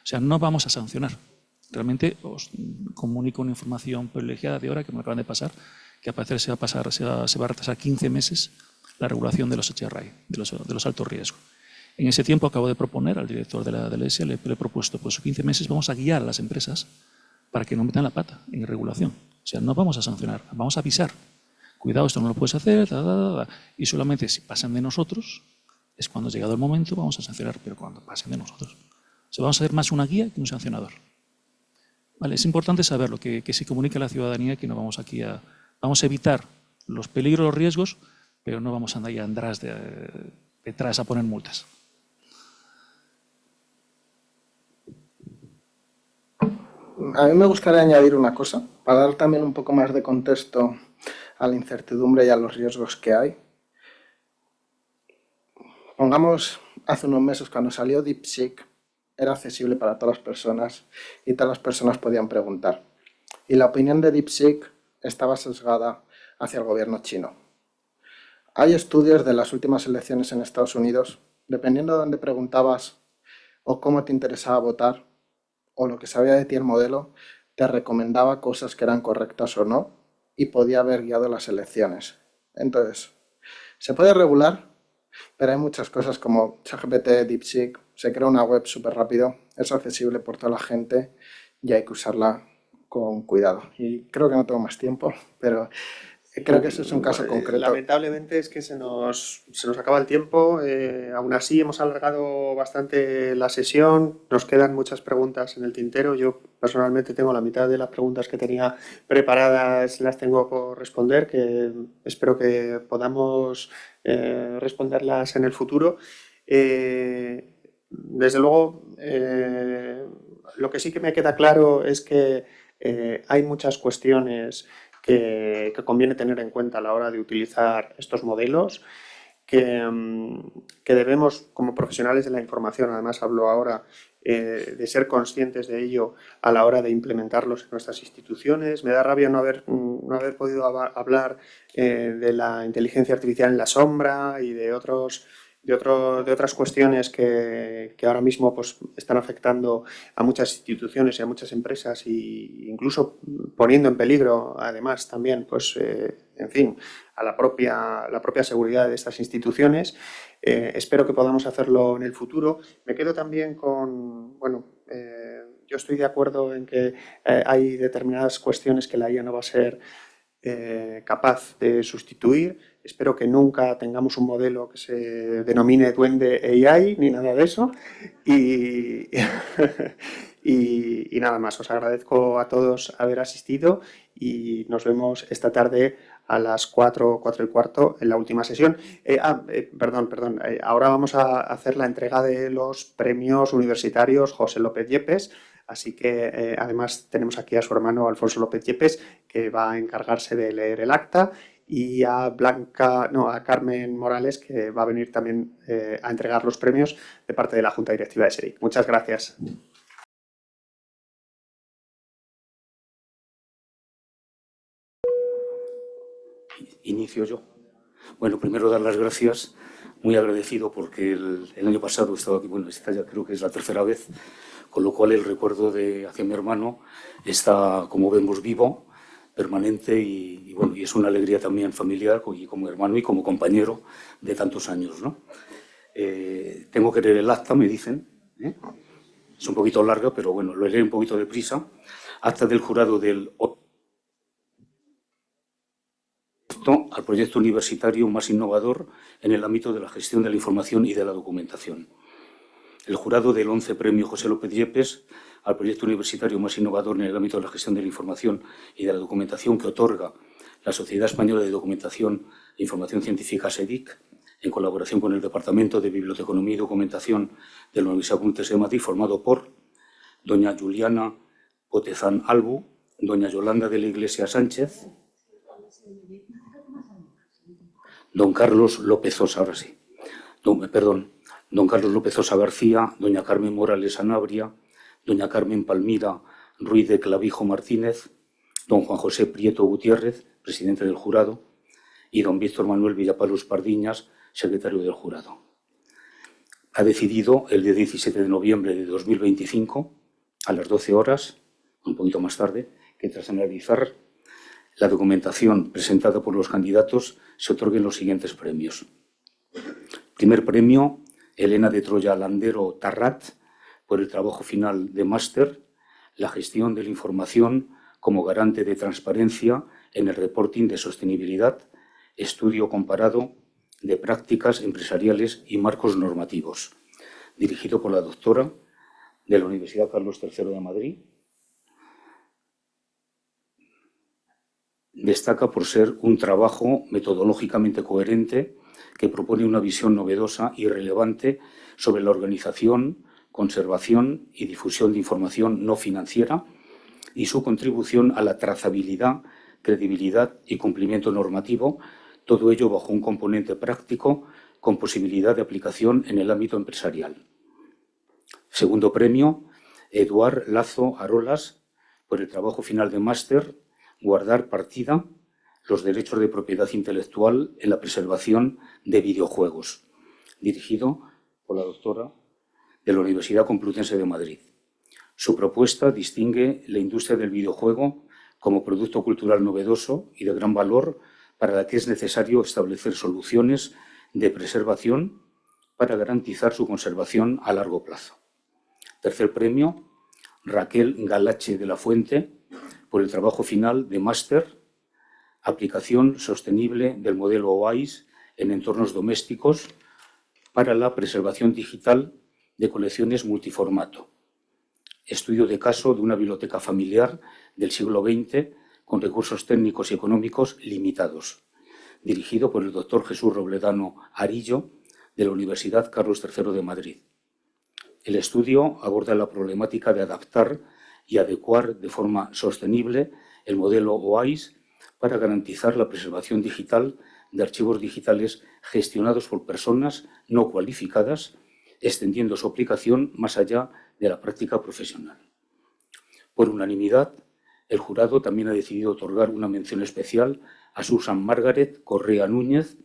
O sea, no vamos a sancionar. Realmente os comunico una información privilegiada de ahora que me acaban de pasar, que al parecer se va a retrasar 15 meses la regulación de los HRI, de los altos riesgos. En ese tiempo acabo de proponer al director de la ESIA, le he propuesto, pues 15 meses vamos a guiar a las empresas para que no metan la pata en regulación. O sea, no vamos a sancionar, vamos a avisar. Cuidado, esto no lo puedes hacer, y solamente si pasan de nosotros, es cuando llegado el momento vamos a sancionar, pero cuando pasen de nosotros. O sea, vamos a hacer más una guía que un sancionador. Vale, es importante saberlo, que se comunique a la ciudadanía que no vamos aquí vamos a evitar los peligros, los riesgos, pero no vamos a andar ya detrás a poner multas. A mí me gustaría añadir una cosa, para dar también un poco más de contexto a la incertidumbre y a los riesgos que hay. Pongamos, hace unos meses cuando salió DeepSeek, era accesible para todas las personas y todas las personas podían preguntar. Y la opinión de DeepSeek estaba sesgada hacia el gobierno chino. Hay estudios de las últimas elecciones en Estados Unidos, dependiendo de dónde preguntabas o cómo te interesaba votar o lo que sabía de ti el modelo, te recomendaba cosas que eran correctas o no y podía haber guiado las elecciones. Entonces, se puede regular, pero hay muchas cosas como ChatGPT, DeepSeek, se crea una web súper rápido, es accesible por toda la gente y hay que usarla con cuidado. Y creo que no tengo más tiempo, pero Creo que ese es un caso concreto. Lamentablemente es que se nos acaba el tiempo. Aún así hemos alargado bastante la sesión. Nos quedan muchas preguntas en el tintero. Yo personalmente tengo la mitad de las preguntas que tenía preparadas, las tengo por responder, que espero que podamos responderlas en el futuro. Desde luego, lo que sí que me queda claro es que hay muchas cuestiones que conviene tener en cuenta a la hora de utilizar estos modelos, que debemos, como profesionales de la información, además hablo ahora, de ser conscientes de ello a la hora de implementarlos en nuestras instituciones. Me da rabia no haber podido hablar de la inteligencia artificial en la sombra y de otras cuestiones que ahora mismo pues, están afectando a muchas instituciones y a muchas empresas e incluso poniendo en peligro, además, también, pues, en fin, a la propia seguridad de estas instituciones. Espero que podamos hacerlo en el futuro. Me quedo también con, bueno, yo estoy de acuerdo en que hay determinadas cuestiones que la IA no va a ser capaz de sustituir. Espero que nunca tengamos un modelo que se denomine Duende AI ni nada de eso. Y nada más, os agradezco a todos haber asistido y nos vemos esta tarde a las 4:15 en la última sesión. Perdón. Ahora vamos a hacer la entrega de los premios universitarios José López Yepes. Así que además tenemos aquí a su hermano Alfonso López Yepes, que va a encargarse de leer el acta, y a Carmen Morales, que va a venir también a entregar los premios de parte de la Junta Directiva de SEDIC. Muchas gracias. Inicio yo. Bueno, primero dar las gracias, muy agradecido porque el año pasado he estado aquí, bueno, esta ya creo que es la tercera vez, con lo cual el recuerdo hacia mi hermano está, como vemos, vivo, permanente y bueno, y es una alegría también familiar y como hermano y como compañero de tantos años, ¿no? Tengo que leer el acta, me dicen, es un poquito larga, pero bueno, lo leeré un poquito deprisa. Acta del jurado del al proyecto universitario más innovador en el ámbito de la gestión de la información y de la documentación. El jurado del 11 Premio José López Yepes al proyecto universitario más innovador en el ámbito de la gestión de la información y de la documentación que otorga la Sociedad Española de Documentación e Información Científica SEDIC, en colaboración con el Departamento de Biblioteconomía y Documentación de la Universidad Complutense de Madrid, formado por doña Juliana Potezán Albu, doña Yolanda de la Iglesia Sánchez, don Carlos López Osa, ahora sí, don Carlos López Osa García, doña Carmen Morales Sanabria, doña Carmen Palmira Ruiz de Clavijo Martínez, don Juan José Prieto Gutiérrez, presidente del jurado, y don Víctor Manuel Villapalos Pardiñas, secretario del jurado. Ha decidido el día 17 de noviembre de 2025, a las 12 horas, un poquito más tarde, que tras analizar la documentación presentada por los candidatos se otorguen los siguientes premios. Primer premio, Elena de Troya Landero Tarrat, por el trabajo final de máster, la gestión de la información como garante de transparencia en el reporting de sostenibilidad, estudio comparado de prácticas empresariales y marcos normativos, dirigido por la doctora de la Universidad Carlos III de Madrid. Destaca por ser un trabajo metodológicamente coherente que propone una visión novedosa y relevante sobre la organización, conservación y difusión de información no financiera y su contribución a la trazabilidad, credibilidad y cumplimiento normativo, todo ello bajo un componente práctico con posibilidad de aplicación en el ámbito empresarial. Segundo premio, Eduard Lazo Arolas, por el trabajo final de máster, guardar partida los derechos de propiedad intelectual en la preservación de videojuegos, dirigido por la doctora de la Universidad Complutense de Madrid. Su propuesta distingue la industria del videojuego como producto cultural novedoso y de gran valor para la que es necesario establecer soluciones de preservación para garantizar su conservación a largo plazo. Tercer premio, Raquel Galache de la Fuente, por el trabajo final de máster, aplicación sostenible del modelo OAIS en entornos domésticos para la preservación digital de colecciones multiformato. Estudio de caso de una biblioteca familiar del siglo XX con recursos técnicos y económicos limitados, dirigido por el doctor Jesús Robledano Arillo, de la Universidad Carlos III de Madrid. El estudio aborda la problemática de adaptar y adecuar de forma sostenible el modelo OAIS para garantizar la preservación digital de archivos digitales gestionados por personas no cualificadas, extendiendo su aplicación más allá de la práctica profesional. Por unanimidad, el jurado también ha decidido otorgar una mención especial a Susan Margaret Correa Núñez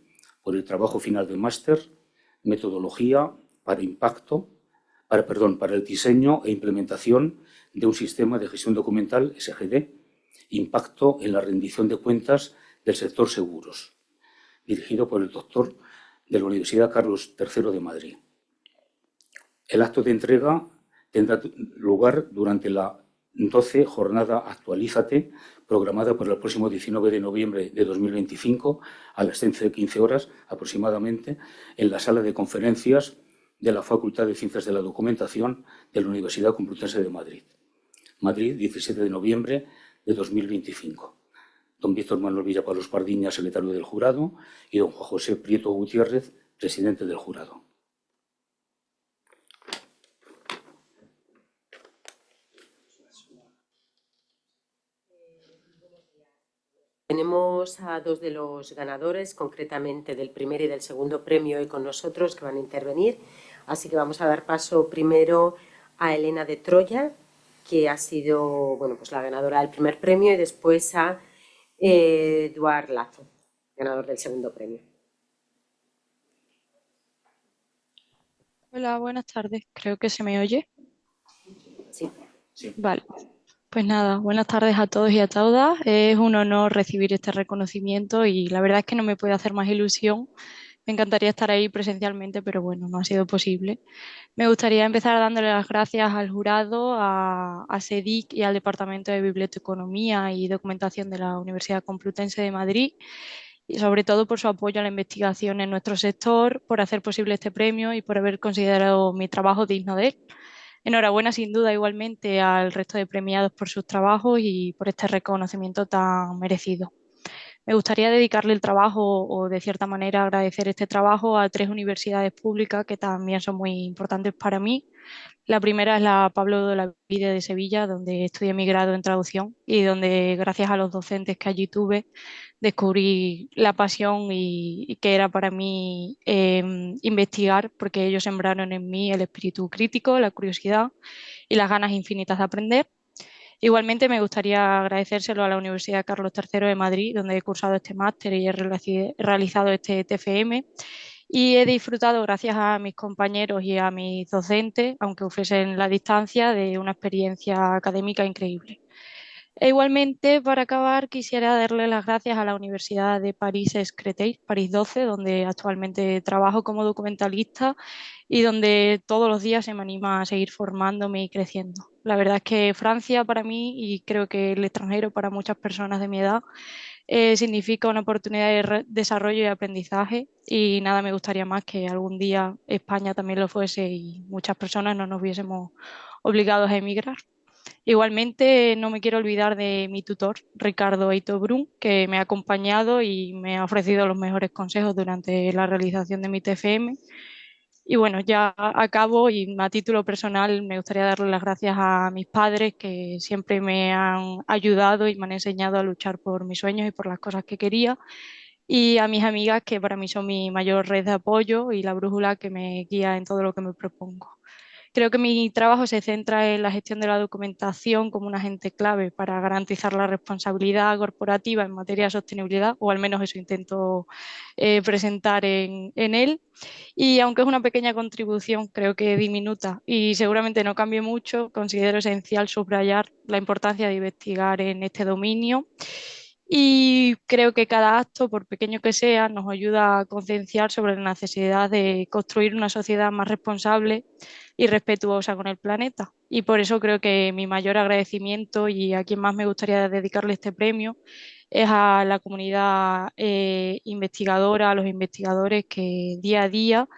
por el trabajo final de máster, metodología para el diseño e implementación de un sistema de gestión documental SGD, impacto en la rendición de cuentas del sector seguros, dirigido por el doctor de la Universidad Carlos III de Madrid. El acto de entrega tendrá lugar durante la 12 jornada Actualízate, programada para el próximo 19 de noviembre de 2025 a las 15 horas aproximadamente en la sala de conferencias de la Facultad de Ciencias de la Documentación de la Universidad Complutense de Madrid. Madrid, 17 de noviembre de 2025. Don Víctor Manuel Villapalos Pardiña, secretario del jurado, y don Juan José Prieto Gutiérrez, presidente del jurado. Tenemos a dos de los ganadores, concretamente del primer y del segundo premio, hoy con nosotros, que van a intervenir. Así que vamos a dar paso primero a Elena de Troya, que ha sido la ganadora del primer premio, y después a Eduard Lazo, ganador del segundo premio. Hola, buenas tardes. Creo que se me oye. Sí. Vale. Pues nada, buenas tardes a todos y a todas. Es un honor recibir este reconocimiento y la verdad es que no me puede hacer más ilusión. Me encantaría estar ahí presencialmente, pero bueno, no ha sido posible. Me gustaría empezar dándole las gracias al jurado, a CEDIC y al Departamento de Biblioteconomía y Documentación de la Universidad Complutense de Madrid, y sobre todo por su apoyo a la investigación en nuestro sector, por hacer posible este premio y por haber considerado mi trabajo digno de él. Enhorabuena sin duda igualmente al resto de premiados por sus trabajos y por este reconocimiento tan merecido. Me gustaría dedicarle el trabajo o de cierta manera agradecer este trabajo a 3 universidades públicas que también son muy importantes para mí. La primera es la Pablo de Olavide de Sevilla, donde estudié mi grado en traducción y donde gracias a los docentes que allí tuve descubrí la pasión y que era para mí investigar, porque ellos sembraron en mí el espíritu crítico, la curiosidad y las ganas infinitas de aprender. Igualmente me gustaría agradecérselo a la Universidad Carlos III de Madrid, donde he cursado este máster y he realizado este TFM. Y he disfrutado, gracias a mis compañeros y a mis docentes, aunque fuesen la distancia, de una experiencia académica increíble. E igualmente, para acabar, quisiera darle las gracias a la Universidad de París-Créteil, París 12, donde actualmente trabajo como documentalista y donde todos los días se me anima a seguir formándome y creciendo. La verdad es que Francia para mí, y creo que el extranjero para muchas personas de mi edad, significa una oportunidad de desarrollo y aprendizaje, y nada me gustaría más que algún día España también lo fuese y muchas personas no nos viésemos obligados a emigrar. Igualmente no me quiero olvidar de mi tutor, Ricardo Eito Brun, que me ha acompañado y me ha ofrecido los mejores consejos durante la realización de mi TFM. Y bueno, ya acabo, y a título personal me gustaría darle las gracias a mis padres, que siempre me han ayudado y me han enseñado a luchar por mis sueños y por las cosas que quería, y a mis amigas, que para mí son mi mayor red de apoyo y la brújula que me guía en todo lo que me propongo. Creo que mi trabajo se centra en la gestión de la documentación como un agente clave para garantizar la responsabilidad corporativa en materia de sostenibilidad, o al menos eso intento presentar en él. Y aunque es una pequeña contribución, creo que diminuta y seguramente no cambie mucho, considero esencial subrayar la importancia de investigar en este dominio. Y creo que cada acto, por pequeño que sea, nos ayuda a concienciar sobre la necesidad de construir una sociedad más responsable y respetuosa con el planeta. Y por eso creo que mi mayor agradecimiento, y a quien más me gustaría dedicarle este premio, es a la comunidad investigadora, a los investigadores que día a día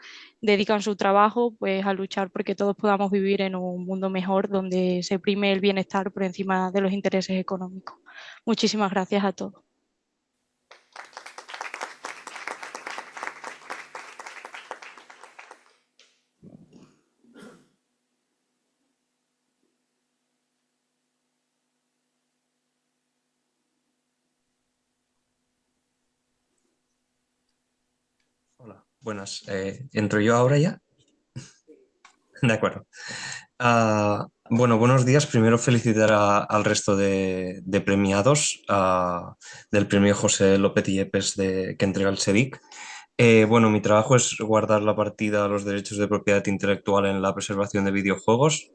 dedican su trabajo pues, a luchar porque todos podamos vivir en un mundo mejor donde se prime el bienestar por encima de los intereses económicos. Muchísimas gracias a todos. Hola, buenas. ¿Entro yo ahora ya? De acuerdo. Bueno, buenos días. Primero felicitar al resto de premiados del premio José López Yepes que entrega el SEDIC. Bueno, mi trabajo es guardar la partida a los derechos de propiedad intelectual en la preservación de videojuegos.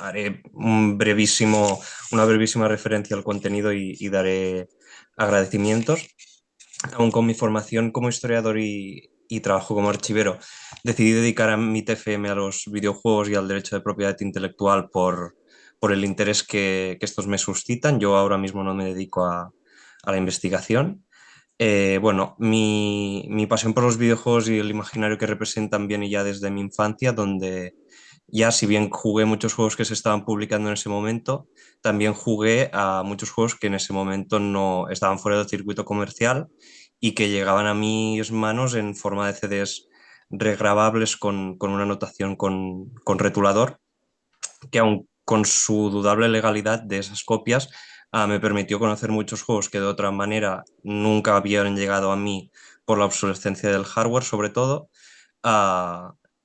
Haré una brevísima referencia al contenido y daré agradecimientos. Aún con mi formación como historiador y trabajo como archivero, decidí dedicar a mi TFM a los videojuegos y al derecho de propiedad intelectual por el interés que estos me suscitan. Yo ahora mismo no me dedico a la investigación. Bueno, mi pasión por los videojuegos y el imaginario que representan viene ya desde mi infancia, donde ya si bien jugué muchos juegos que se estaban publicando en ese momento, también jugué a muchos juegos que en ese momento no estaban fuera del circuito comercial y que llegaban a mis manos en forma de CDs regrabables con una anotación con retulador, que aun con su dudable legalidad de esas copias, me permitió conocer muchos juegos que de otra manera nunca habían llegado a mí por la obsolescencia del hardware, sobre todo.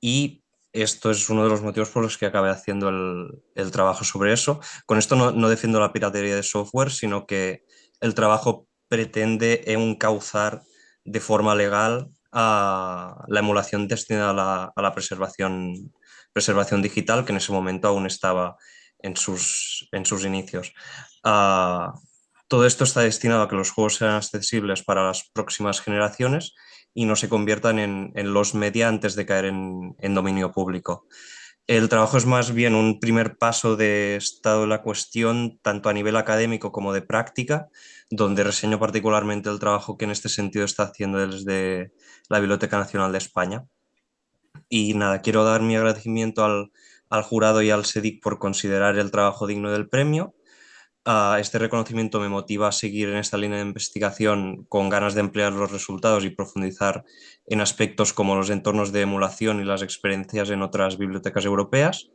Y esto es uno de los motivos por los que acabé haciendo el trabajo sobre eso. Con esto no defiendo la piratería de software, sino que el trabajo pretende encauzar de forma legal a la emulación destinada a la preservación digital, que en ese momento aún estaba en sus inicios. Todo esto está destinado a que los juegos sean accesibles para las próximas generaciones y no se conviertan en los media antes de caer en dominio público. El trabajo es más bien un primer paso de estado de la cuestión, tanto a nivel académico como de práctica, donde reseño particularmente el trabajo que en este sentido está haciendo desde la Biblioteca Nacional de España. Y nada, quiero dar mi agradecimiento al jurado y al SEDIC por considerar el trabajo digno del premio. Este reconocimiento me motiva a seguir en esta línea de investigación con ganas de emplear los resultados y profundizar en aspectos como los entornos de emulación y las experiencias en otras bibliotecas europeas.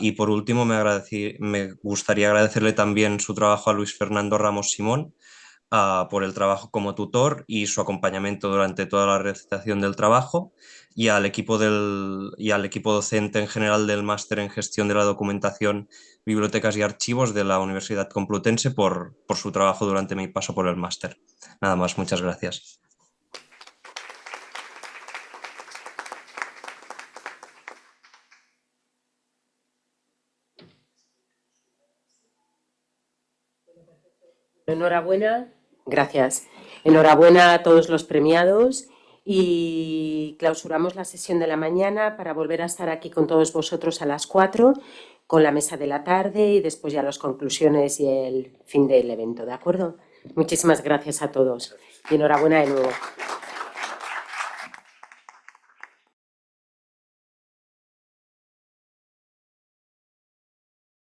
Y por último, me gustaría agradecerle también su trabajo a Luis Fernando Ramos Simón por el trabajo como tutor y su acompañamiento durante toda la realización del trabajo, y al equipo docente en general del máster en gestión de la documentación, bibliotecas y archivos de la Universidad Complutense por su trabajo durante mi paso por el máster. Nada más, muchas gracias. Enhorabuena, gracias. Enhorabuena a todos los premiados y clausuramos la sesión de la mañana para volver a estar aquí con todos vosotros a las 4 con la mesa de la tarde y después ya las conclusiones y el fin del evento, ¿de acuerdo? Muchísimas gracias a todos y enhorabuena de nuevo.